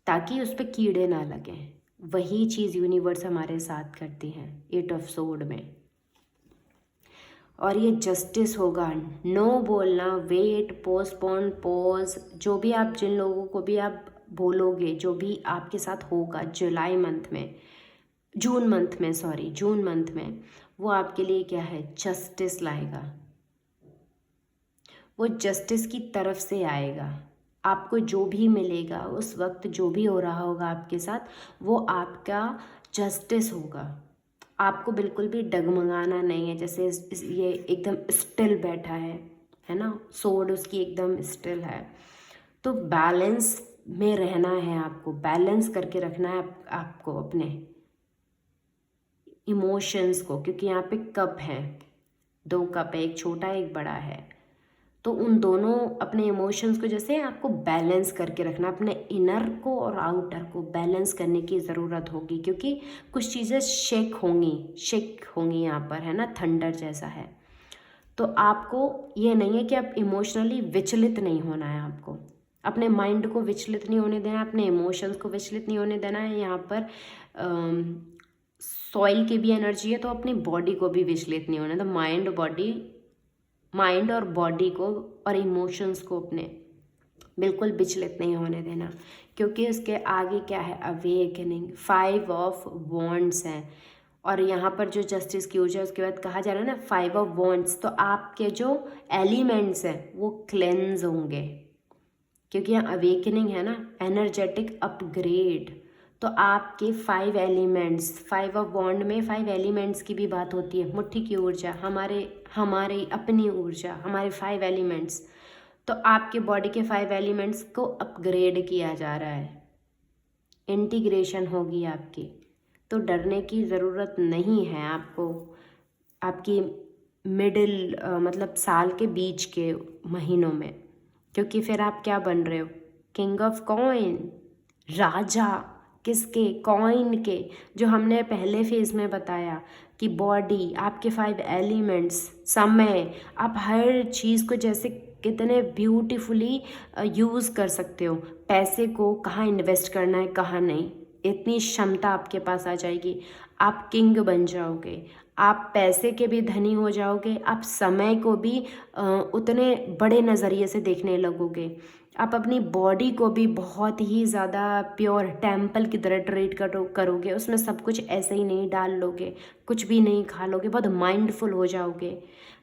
ताकि उस पर कीड़े ना लगें। वही चीज़ यूनिवर्स हमारे साथ करती है 8 ऑफ सोर्ड में। और ये जस्टिस होगा, नो बोलना, वेट, पोस्टपोन, पॉज, जो भी आप जिन लोगों को भी आप बोलोगे, जो भी आपके साथ होगा जुलाई मंथ में, जून मंथ में वो आपके लिए क्या है, जस्टिस लाएगा। वो जस्टिस की तरफ से आएगा। आपको जो भी मिलेगा उस वक्त, जो भी हो रहा होगा आपके साथ, वो आपका जस्टिस होगा। आपको बिल्कुल भी डगमगाना नहीं है। जैसे ये एकदम स्टिल बैठा है ना, सोर्ड उसकी एकदम स्टिल है। तो बैलेंस में रहना है, आपको बैलेंस करके रखना है आपको अपने इमोशंस को, क्योंकि यहाँ पे कप है, 2 कप है, एक छोटा एक बड़ा है। तो उन दोनों अपने इमोशंस को जैसे आपको बैलेंस करके रखना, अपने इनर को और आउटर को बैलेंस करने की ज़रूरत होगी, क्योंकि कुछ चीज़ें शेक होंगी यहाँ पर, है ना, थंडर जैसा है। तो आपको ये नहीं है कि आप इमोशनली विचलित नहीं होना है आपको। अपने माइंड को विचलित नहीं होने देना है, अपने इमोशंस को विचलित नहीं होने देना है। यहाँ पर सॉइल की भी एनर्जी है, तो अपनी बॉडी को भी विचलित नहीं होने, तो माइंड और बॉडी को और इमोशंस को अपने बिल्कुल विचलित नहीं होने देना, क्योंकि उसके आगे क्या है, अवेकनिंग, 5 ऑफ वॉन्ड्स हैं। और यहाँ पर जो जस्टिस की ऊर्जा, उसके बाद कहा जा रहा है ना 5 ऑफ वॉन्ड्स, तो आपके जो एलिमेंट्स हैं वो क्लेंज होंगे, क्योंकि यहाँ अवेकनिंग है ना, एनर्जेटिक अपग्रेड। तो आपके 5 एलिमेंट्स, 5 ऑफ बॉन्ड में 5 एलिमेंट्स की भी बात होती है, मुट्ठी की ऊर्जा, हमारी अपनी ऊर्जा, हमारे 5 एलिमेंट्स। तो आपके बॉडी के 5 एलिमेंट्स को अपग्रेड किया जा रहा है, इंटीग्रेशन होगी आपकी। तो डरने की ज़रूरत नहीं है आपको, आपकी मिडिल मतलब साल के बीच के महीनों में, क्योंकि फिर आप क्या बन रहे हो, किंग ऑफ कॉइन, राजा किसके, कॉइन के। जो हमने पहले फेज में बताया कि बॉडी, आपके 5 एलिमेंट्स, समय, आप हर चीज़ को जैसे कितने ब्यूटीफुली यूज़ कर सकते हो, पैसे को कहाँ इन्वेस्ट करना है कहाँ नहीं, इतनी क्षमता आपके पास आ जाएगी। आप किंग बन जाओगे, आप पैसे के भी धनी हो जाओगे, आप समय को भी उतने बड़े नज़रिए से देखने लगोगे। आप अपनी बॉडी को भी बहुत ही ज़्यादा प्योर टेम्पल की तरह ट्रीट करोगे, उसमें सब कुछ ऐसे ही नहीं डाल लोगे, कुछ भी नहीं खा लोगे, बहुत माइंडफुल हो जाओगे।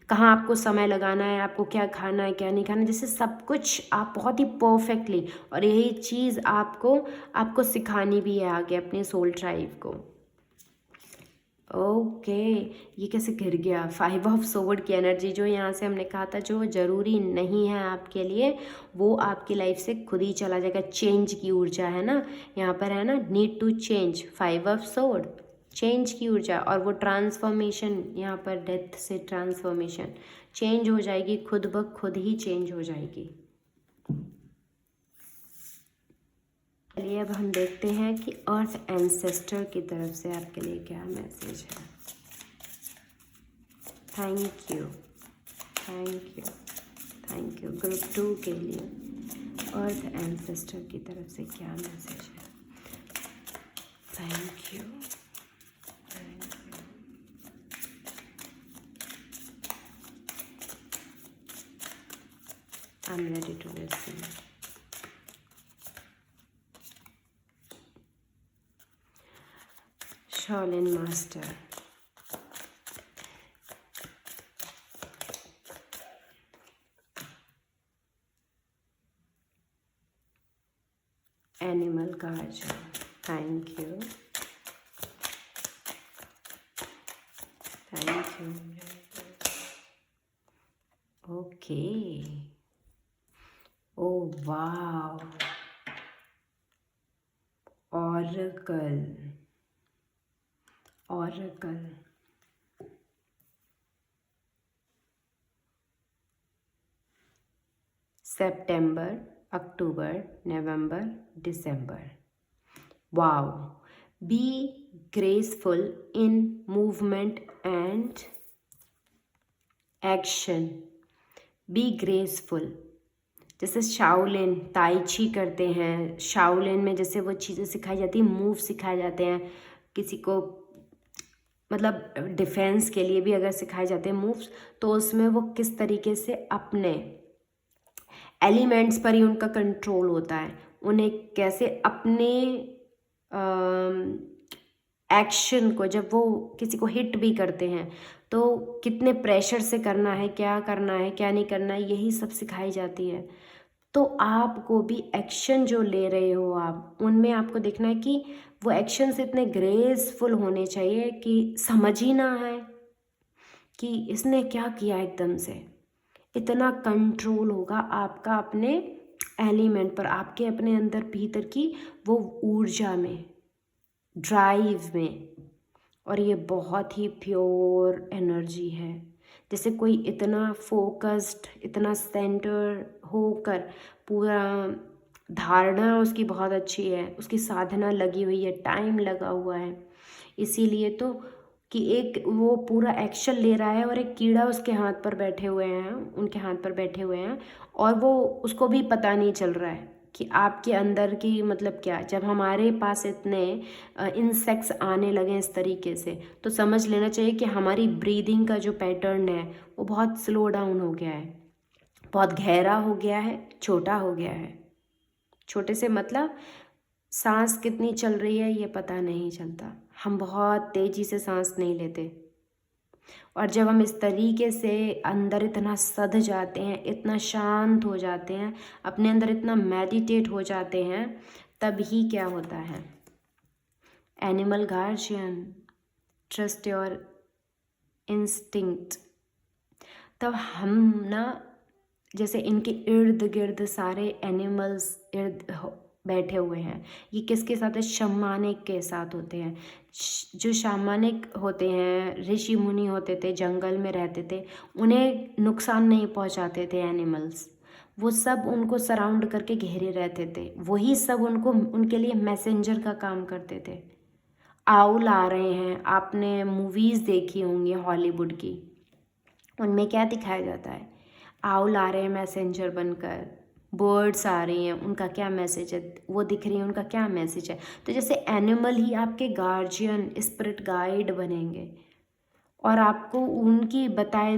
कहाँ आपको समय लगाना है, आपको क्या खाना है क्या नहीं खाना है, जैसे सब कुछ आप बहुत ही परफेक्टली, और यही चीज़ आपको सिखानी भी है आगे अपने सोल ट्राइब को। ओके, ये कैसे गिर गया, 5 ऑफ सोवर्ड की एनर्जी, जो यहाँ से हमने कहा था जो ज़रूरी नहीं है आपके लिए, वो आपकी लाइफ से खुद ही चला जाएगा। चेंज की ऊर्जा है ना, यहाँ पर है ना, need to change, 5 of swords, change की ऊर्जा, और वो ट्रांसफॉर्मेशन, यहाँ पर डेथ से ट्रांसफॉर्मेशन, चेंज हो जाएगी, खुद ब खुद ही चेंज हो जाएगी। चलिए अब हम देखते हैं कि अर्थ एंसेस्टर की तरफ से आपके लिए क्या मैसेज है। Thank you, thank you, thank you. Group 2 के लिए अर्थ एंसेस्टर की तरफ से क्या मैसेज है। Thank you, thank you. I am ready to listen. Shaolin Master, Animal Guardian, thank you, thank you. Okay. Oh wow. Oracle. September, October, November, December. Wow. Be graceful in movement and action. Be graceful. जैसे Shaolin, ताई ची करते हैं, Shaolin में जैसे वो चीज़ें सिखाई जाती हैं, मूव सिखाए जाते हैं, किसी को मतलब डिफेंस के लिए भी अगर सिखाए जाते हैं मूव्स, तो उसमें वो किस तरीके से अपने एलिमेंट्स पर ही उनका कंट्रोल होता है, उन्हें कैसे अपने एक्शन को, जब वो किसी को हिट भी करते हैं तो कितने प्रेशर से करना है क्या नहीं करना है, यही सब सिखाई जाती है। तो आपको भी एक्शन जो ले रहे हो आप, उनमें आपको देखना है कि वो एक्शंस इतने ग्रेसफुल होने चाहिए कि समझ ही ना आए कि इसने क्या किया, एकदम से इतना कंट्रोल होगा आपका अपने एलिमेंट पर, आपके अपने अंदर भीतर की वो ऊर्जा में, ड्राइव में। और ये बहुत ही प्योर एनर्जी है, जैसे कोई इतना फोकस्ड, इतना सेंटर होकर, पूरा धारणा उसकी बहुत अच्छी है, उसकी साधना लगी हुई है, टाइम लगा हुआ है, इसीलिए तो कि एक वो पूरा एक्शन ले रहा है और एक कीड़ा उसके हाथ पर बैठे हुए हैं, उनके हाथ पर बैठे हुए हैं, और वो उसको भी पता नहीं चल रहा है कि आपके अंदर की मतलब क्या। जब हमारे पास इतने इंसेक्ट्स आने लगे इस तरीके से, तो समझ लेना चाहिए कि हमारी ब्रीदिंग का जो पैटर्न है वो बहुत स्लो डाउन हो गया है, बहुत गहरा हो गया है, छोटा हो गया है। छोटे से मतलब सांस कितनी चल रही है ये पता नहीं चलता, हम बहुत तेज़ी से सांस नहीं लेते। और जब हम इस तरीके से अंदर इतना सध जाते हैं, इतना शांत हो जाते हैं, अपने अंदर इतना मेडिटेट हो जाते हैं, तभी क्या होता है, animal guardian, trust your instinct. तब हम ना, जैसे इनके इर्द गिर्द सारे एनिमल्स बैठे हुए हैं, ये किसके साथ है, शमानिक के साथ होते हैं। जो शमानिक होते हैं, ऋषि मुनि होते थे, जंगल में रहते थे, उन्हें नुकसान नहीं पहुंचाते थे एनिमल्स। वो सब उनको सराउंड करके घेरे रहते थे, वही सब उनको, उनके लिए मैसेंजर का काम करते थे। आउल आ रहे हैं, आपने मूवीज़ देखी होंगी हॉलीवुड की, उनमें क्या दिखाया जाता है, आउल आ रहे हैं मैसेंजर बनकर, बर्ड्स आ रही हैं, उनका क्या मैसेज है, वो दिख रही है, उनका क्या मैसेज है। तो जैसे एनिमल ही आपके गार्जियन, स्पिरिट गाइड बनेंगे, और आपको उनकी बताए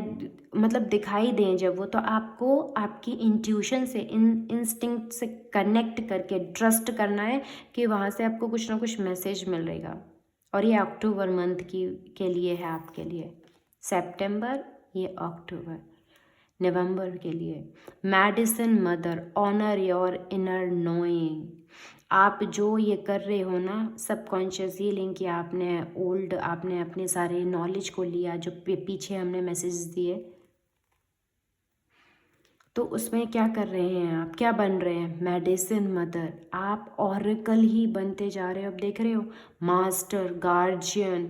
मतलब दिखाई दें जब वो, तो आपको आपकी इंट्यूशन से, इंस्टिंक्ट से कनेक्ट करके ट्रस्ट करना है कि वहाँ से आपको कुछ ना कुछ मैसेज मिल रहेगा। और ये अक्टूबर मंथ के लिए है, आपके लिए सितंबर, ये अक्टूबर, नवंबर के लिए। Medicine mother, honour your inner knowing. आप जो ये कर रहे हो ना, सबकॉन्शियस हीलिंग की, आपने अपने सारे नॉलेज को लिया, जो पीछे हमने मैसेज दिए, तो उसमें क्या कर रहे हैं आप, क्या बन रहे हैं, मेडिसिन मदर। आप ऑरेकल ही बनते जा रहे हो। अब देख रहे हो, मास्टर, गार्जियन,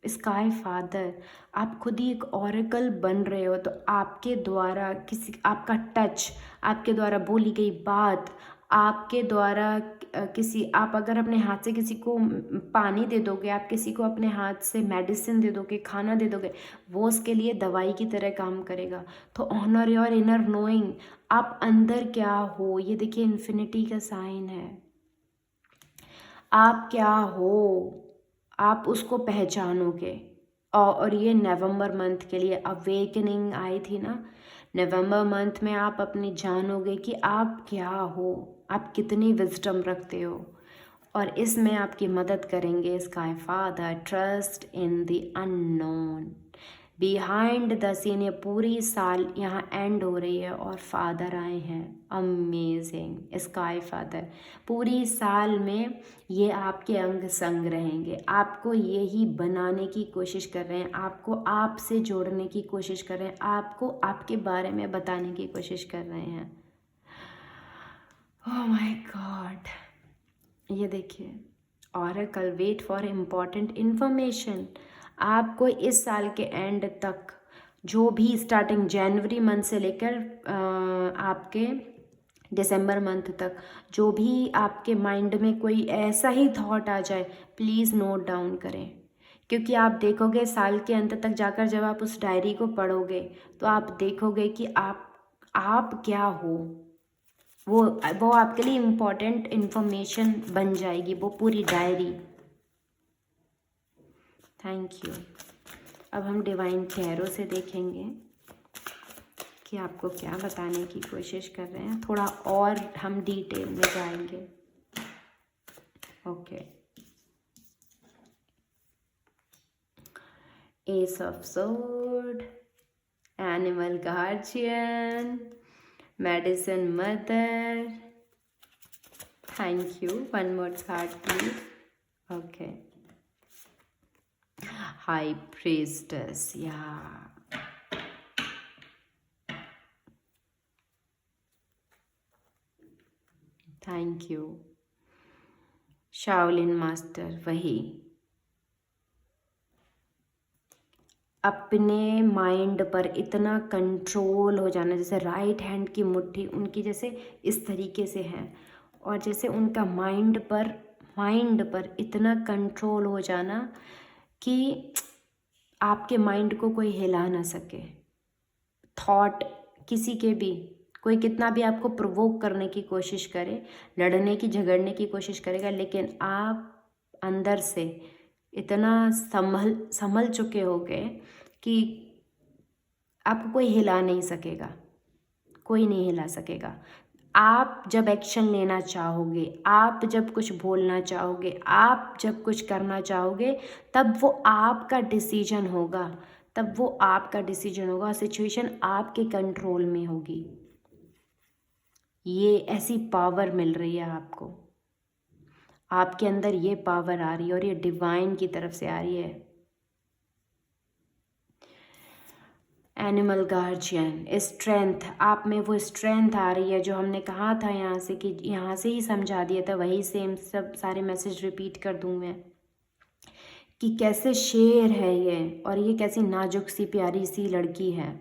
स्काई फादर, आप खुद ही एक ऑरेकल बन रहे हो। तो आपके द्वारा आपका टच, आपके द्वारा बोली गई बात, आपके द्वारा आप अगर अपने हाथ से किसी को पानी दे दोगे, आप किसी को अपने हाथ से मेडिसिन दे दोगे, खाना दे दोगे, वो उसके लिए दवाई की तरह काम करेगा। तो ऑनर योर इनर नोइंग, आप अंदर क्या हो, ये देखिए इन्फिनिटी का साइन है। आप क्या हो, आप उसको पहचानोगे। और ये नवंबर मंथ के लिए अवेकनिंग आई थी ना, नवंबर मंथ में आप अपनी जानोगे कि आप क्या हो, आप कितनी विजडम रखते हो। और इसमें आपकी मदद करेंगे sky father. Trust in the unknown, behind the scene. ये पूरी साल यहाँ एंड हो रही है और फादर आए हैं, अमेजिंग स्काई फादर। पूरी साल में ये आपके अंग संग रहेंगे, आपको यही बनाने की कोशिश कर रहे हैं, आपको आपसे जोड़ने की कोशिश कर रहे हैं, आपको आपके बारे में बताने की कोशिश कर रहे हैं। ओह माय गॉड, ये देखिए, oracle, wait for important information. आपको इस साल के एंड तक, जो भी स्टार्टिंग जनवरी मंथ से लेकर आपके दिसंबर मंथ तक, जो भी आपके माइंड में कोई ऐसा ही थॉट आ जाए, प्लीज़ नोट डाउन करें। क्योंकि आप देखोगे साल के अंत तक जाकर, जब आप उस डायरी को पढ़ोगे, तो आप देखोगे कि आप क्या हो। वो आपके लिए इम्पोर्टेंट इन्फॉर्मेशन बन जाएगी, वो पूरी डायरी। Thank you. अब हम डिवाइन टैरो से देखेंगे कि आपको क्या बताने की कोशिश कर रहे हैं, थोड़ा और हम डिटेल में जाएंगे। Okay, S of sword, animal guardian, medicine mother. Thank you. One more card please. Okay, high priestess, या थैंक यू। शाओलिन मास्टर, वही अपने माइंड पर इतना कंट्रोल हो जाना, जैसे राइट हैंड की मुट्ठी उनकी जैसे इस तरीके से है, और जैसे उनका माइंड पर इतना कंट्रोल हो जाना कि आपके माइंड को कोई हिला ना सके। थॉट किसी के भी, कोई कितना भी आपको प्रोवोक करने की कोशिश करे, लड़ने की झगड़ने की कोशिश करेगा, लेकिन आप अंदर से इतना संभल चुके होगे कि आपको कोई हिला नहीं सकेगा, कोई नहीं हिला सकेगा। आप जब एक्शन लेना चाहोगे, आप जब कुछ बोलना चाहोगे, आप जब कुछ करना चाहोगे, तब वो आपका डिसीजन होगा, तब वो आपका डिसीजन होगा। सिचुएशन आपके कंट्रोल में होगी। ये ऐसी पावर मिल रही है आपको, आपके अंदर ये पावर आ रही है और ये डिवाइन की तरफ से आ रही है। एनिमल गार्जियन, स्ट्रेंथ, आप में वो स्ट्रेंथ आ रही है जो हमने कहा था यहाँ से, कि यहाँ से ही समझा दिया था, वही सेम सब सारे मैसेज रिपीट कर दूँ मैं, कि कैसे शेर है ये, और ये कैसी नाजुक सी प्यारी सी लड़की है,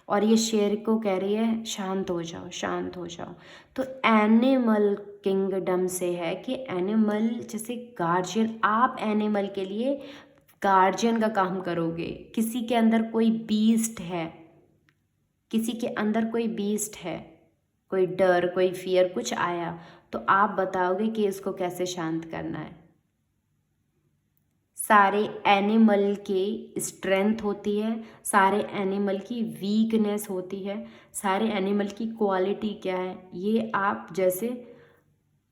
और ये शेर को कह रही है शांत हो जाओ, शांत हो जाओ। तो एनिमल किंगडम से है कि एनिमल जैसे गार्जियन, आप एनिमल के लिए गार्जियन का काम करोगे। किसी के अंदर कोई बीस्ट है, किसी के अंदर कोई बीस्ट है, कोई डर, कोई फियर कुछ आया, तो आप बताओगे कि इसको कैसे शांत करना है। सारे एनिमल की स्ट्रेंथ होती है, सारे एनिमल की वीकनेस होती है, सारे एनिमल की क्वालिटी क्या है, ये आप जैसे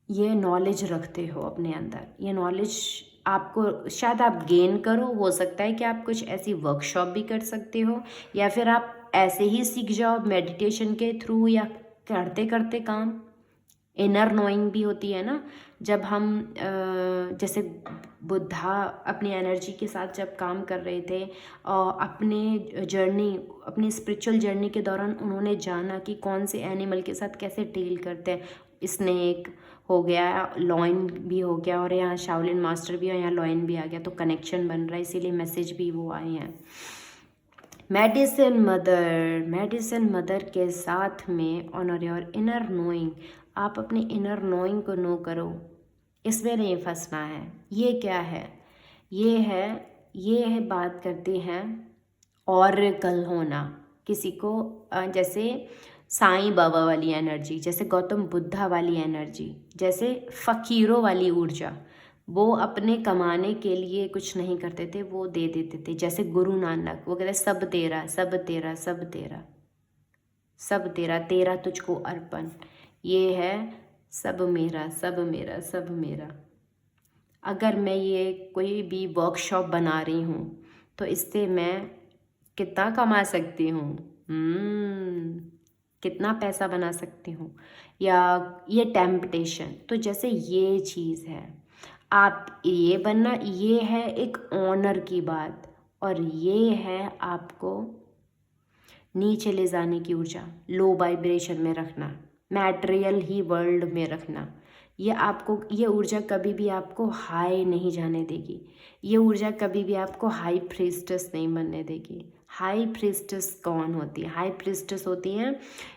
ये नॉलेज रखते हो अपने अंदर, ये नॉलेज आपको शायद आप गेन करो। हो सकता है कि आप कुछ ऐसी वर्कशॉप भी कर सकते हो, या फिर आप ऐसे ही सीख जाओ मेडिटेशन के थ्रू, या करते करते काम। इनर नोइंग भी होती है ना, जब हम जैसे बुद्धा अपनी एनर्जी के साथ जब काम कर रहे थे, अपने जर्नी, अपनी स्पिरिचुअल जर्नी के दौरान उन्होंने जाना कि कौन से एनिमल के साथ कैसे डील करते हैं। स्नेक हो गया, लॉइन भी हो गया, और यहाँ शाओलिन मास्टर भी है, यहाँ लॉइन भी आ गया, तो कनेक्शन बन रहा है, इसीलिए मैसेज भी वो आए हैं। मेडिसिन मदर, मेडिसिन मदर के साथ में ऑनर योर इनर नोइंग, आप अपने इनर नोइंग को नो करो, इसमें नहीं फंसना है। ये क्या है, ये है बात करते हैं ऑरेकल होना, किसी को जैसे साईं बाबा वाली एनर्जी, जैसे गौतम बुद्धा वाली एनर्जी, जैसे फ़कीरों वाली ऊर्जा। वो अपने कमाने के लिए कुछ नहीं करते थे, वो दे देते थे। जैसे गुरु नानक, वो कहते सब तेरा, सब तेरा, सब तेरा, सब तेरा, तेरा तुझको अर्पण। ये है सब मेरा, सब मेरा, सब मेरा। अगर मैं ये कोई भी वर्कशॉप बना रही हूँ तो इससे मैं कितना कमा सकती हूँ, कितना पैसा बना सकती हूँ, या ये टेम्पटेशन। तो जैसे ये चीज़ है, आप ये बनना, ये है एक ऑनर की बात, और ये है आपको नीचे ले जाने की ऊर्जा, लो वाइब्रेशन में रखना, मैटेरियल ही वर्ल्ड में रखना। ये आपको, ये ऊर्जा कभी भी आपको हाई नहीं जाने देगी, ये ऊर्जा कभी भी आपको हाई प्रीस्टेस नहीं बनने देगी। हाई प्रीस्टेस कौन होती है? हाई प्रीस्टेस होती हैं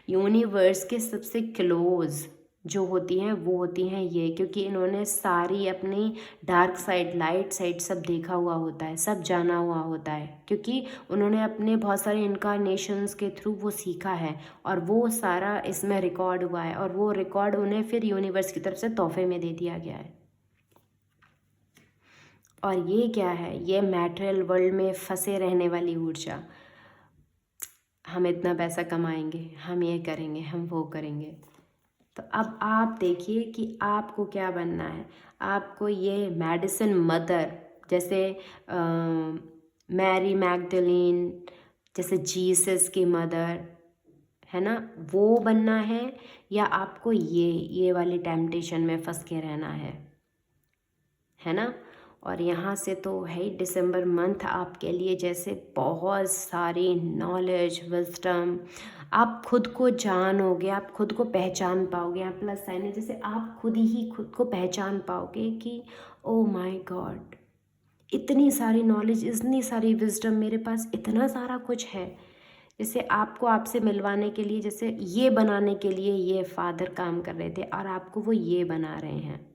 यूनिवर्स के सबसे क्लोज जो होती हैं, वो होती हैं ये, क्योंकि इन्होंने सारी अपनी डार्क साइड, लाइट साइड सब देखा हुआ होता है, सब जाना हुआ होता है, क्योंकि उन्होंने अपने बहुत सारे इनकारनेशंस के थ्रू वो सीखा है, और वो सारा इसमें रिकॉर्ड हुआ है, और वो रिकॉर्ड उन्हें फिर यूनिवर्स की तरफ से तोहफे में दे दिया गया है। और ये क्या है? ये मैटेरियल वर्ल्ड में फंसे रहने वाली ऊर्जा। हम इतना पैसा कमाएंगे, हम ये करेंगे, हम वो करेंगे। तो अब आप देखिए कि आपको क्या बनना है। आपको ये मेडिसिन मदर, जैसे मैरी मैगडलीन, जैसे जीसस की मदर है ना, वो बनना है, या आपको ये वाली टेम्पटेशन में फंस के रहना है ना। और यहाँ से तो है ही, दिसंबर मंथ आपके लिए जैसे बहुत सारी नॉलेज, विजडम, आप खुद को जानोगे, आप खुद को पहचान पाओगे। यहाँ प्लस साइन है, जैसे आप खुद ही खुद को पहचान पाओगे कि ओ माय गॉड, इतनी सारी नॉलेज, इतनी सारी विजडम मेरे पास, इतना सारा कुछ है। जैसे आपको आपसे मिलवाने के लिए, जैसे ये बनाने के लिए ये फादर काम कर रहे थे, और आपको वो ये बना रहे हैं।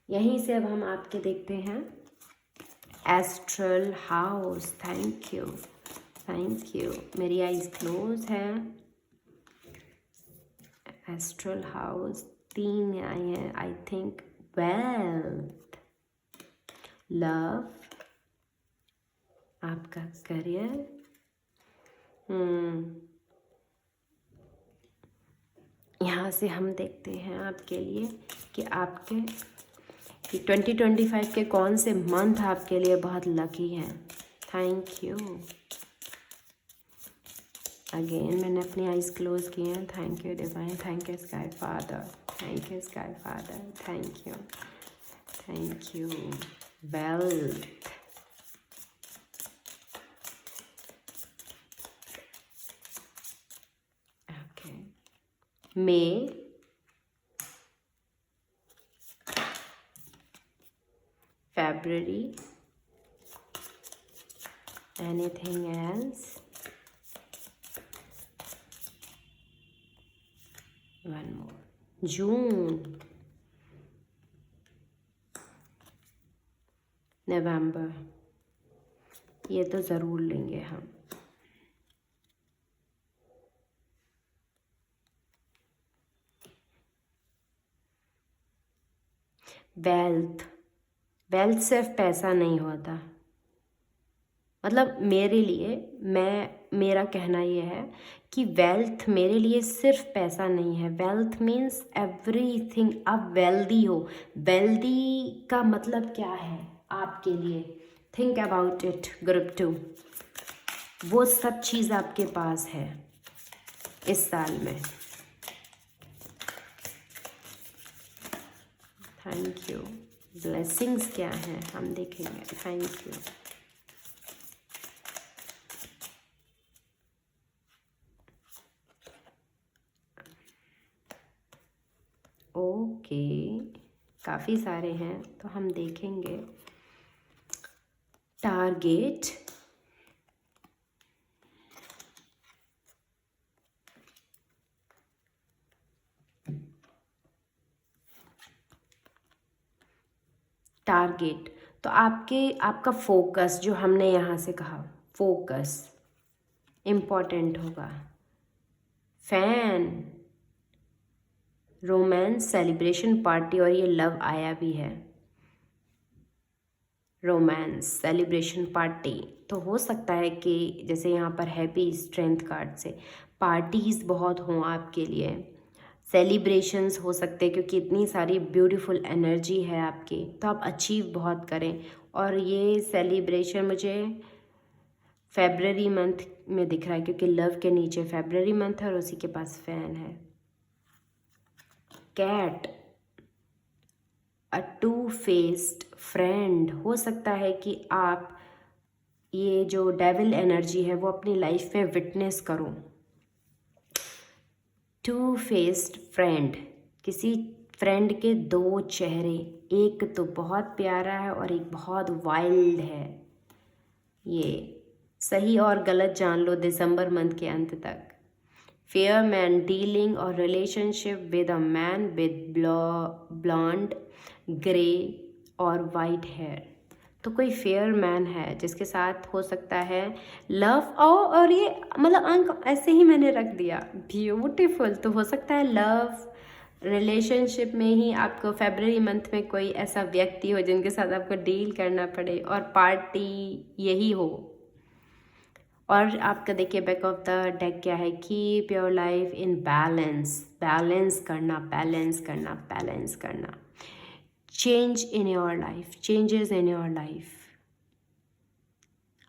यहीं से अब हम आपके देखते हैं astral house, thank you thank you. मेरी आईज क्लोज है। एस्ट्रल हाउस 3 आई हैं आई थिंक। वेल्थ, लव, आपका करियर। यहाँ से हम देखते हैं आपके लिए कि आपके 2025 के कौन से मंथ आपके लिए बहुत लकी हैं। Thank you. अगेन मैंने अपनी आइज़ क्लोज की हैं। Thank you divine, thank you sky father, thank you sky father, thank you. Wealth, okay. May, February, anything else? One more. June, November, ये तो ज़रूर लेंगे हम। वेल्थ, वेल्थ सिर्फ पैसा नहीं होता। मतलब मेरे लिए, मेरा कहना ये है कि वेल्थ मेरे लिए सिर्फ पैसा नहीं है। Wealth means everything. आप वेल्दी हो। वेल्दी का मतलब क्या है आपके लिए? Think about it group 2। वो सब चीज़ आपके पास है इस साल में। Thank you. ब्लेसिंग्स क्या हैं हम देखेंगे। Thank you. ओके, काफ़ी सारे हैं तो हम देखेंगे। टारगेट, टारगेट तो आपका फोकस, जो हमने यहाँ से कहा फोकस इम्पॉर्टेंट होगा। फैन, रोमांस, सेलिब्रेशन, पार्टी, और ये लव आया भी है। Romance, celebration, party. तो हो सकता है कि जैसे यहाँ पर हैप्पी स्ट्रेंथ कार्ड से पार्टीज़ बहुत हों आपके लिए। सेलिब्रेशंस हो सकते हैं क्योंकि इतनी सारी ब्यूटीफुल एनर्जी है आपकी, तो आप अचीव बहुत करें। और ये सेलिब्रेशन मुझे फेब्रवरी मंथ में दिख रहा है क्योंकि लव के नीचे फेब्रवरी मंथ है और उसी के पास फैन है। Cat, a two faced friend. हो सकता है कि आप ये जो डेविल एनर्जी है वो अपनी लाइफ में विटनेस करो। टू फेस्ड फ्रेंड, किसी फ्रेंड के 2 चेहरे, एक तो बहुत प्यारा है और एक बहुत वाइल्ड है। ये सही और गलत जान लो दिसंबर मंथ के अंत तक। फेयर मैन, डीलिंग और relationship with a man with blonde, grey और वाइट हेयर। तो कोई फेयर मैन है जिसके साथ हो सकता है लव। और ये मतलब अंक ऐसे ही मैंने रख दिया, ब्यूटीफुल। तो हो सकता है लव रिलेशनशिप में ही आपको फेब्रवरी मंथ में कोई ऐसा व्यक्ति हो जिनके साथ आपको डील करना पड़े, और पार्टी यही हो। और आपका देखिए बैक ऑफ द डेक क्या है, keep your life in balance. Balance करना, बैलेंस करना, बैलेंस करना। Change in your life, changes in your life.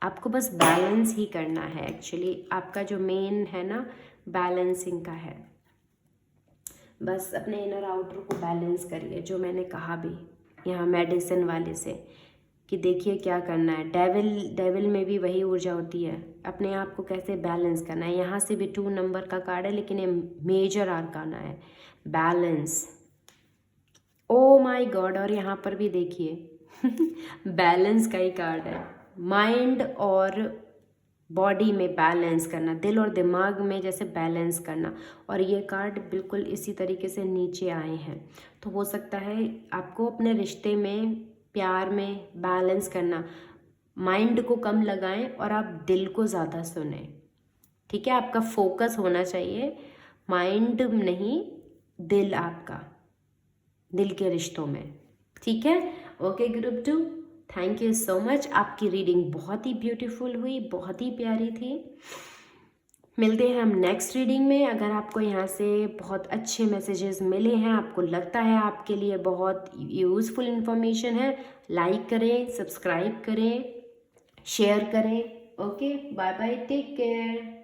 आपको बस बैलेंस ही करना है। एक्चुअली आपका जो मेन है ना, बैलेंसिंग का है। बस अपने इनर आउटर को बैलेंस करिए, जो मैंने कहा भी यहाँ मेडिसिन वाले से कि देखिए क्या करना है। डेविल में भी वही ऊर्जा होती है, अपने आप को कैसे बैलेंस करना है। यहाँ से भी 2 नंबर का कार्ड है लेकिन ये मेजर आर्काना है, बैलेंस। ओ माय गॉड, और यहाँ पर भी देखिए बैलेंस का ही कार्ड है। माइंड और बॉडी में बैलेंस करना, दिल और दिमाग में जैसे बैलेंस करना। और ये कार्ड बिल्कुल इसी तरीके से नीचे आए हैं। तो हो सकता है आपको अपने रिश्ते में, प्यार में बैलेंस करना। माइंड को कम लगाएं और आप दिल को ज़्यादा सुने। ठीक है, आपका फोकस होना चाहिए माइंड नहीं, दिल, आपका दिल के रिश्तों में। ठीक है, okay group 2, thank you so much. आपकी रीडिंग बहुत ही ब्यूटीफुल हुई, बहुत ही प्यारी थी। मिलते हैं हम नेक्स्ट रीडिंग में। अगर आपको यहाँ से बहुत अच्छे मैसेजेस मिले हैं, आपको लगता है आपके लिए बहुत यूज़फुल इन्फॉर्मेशन है, लाइक करें, सब्सक्राइब करें, शेयर करें। Okay, bye bye, take care.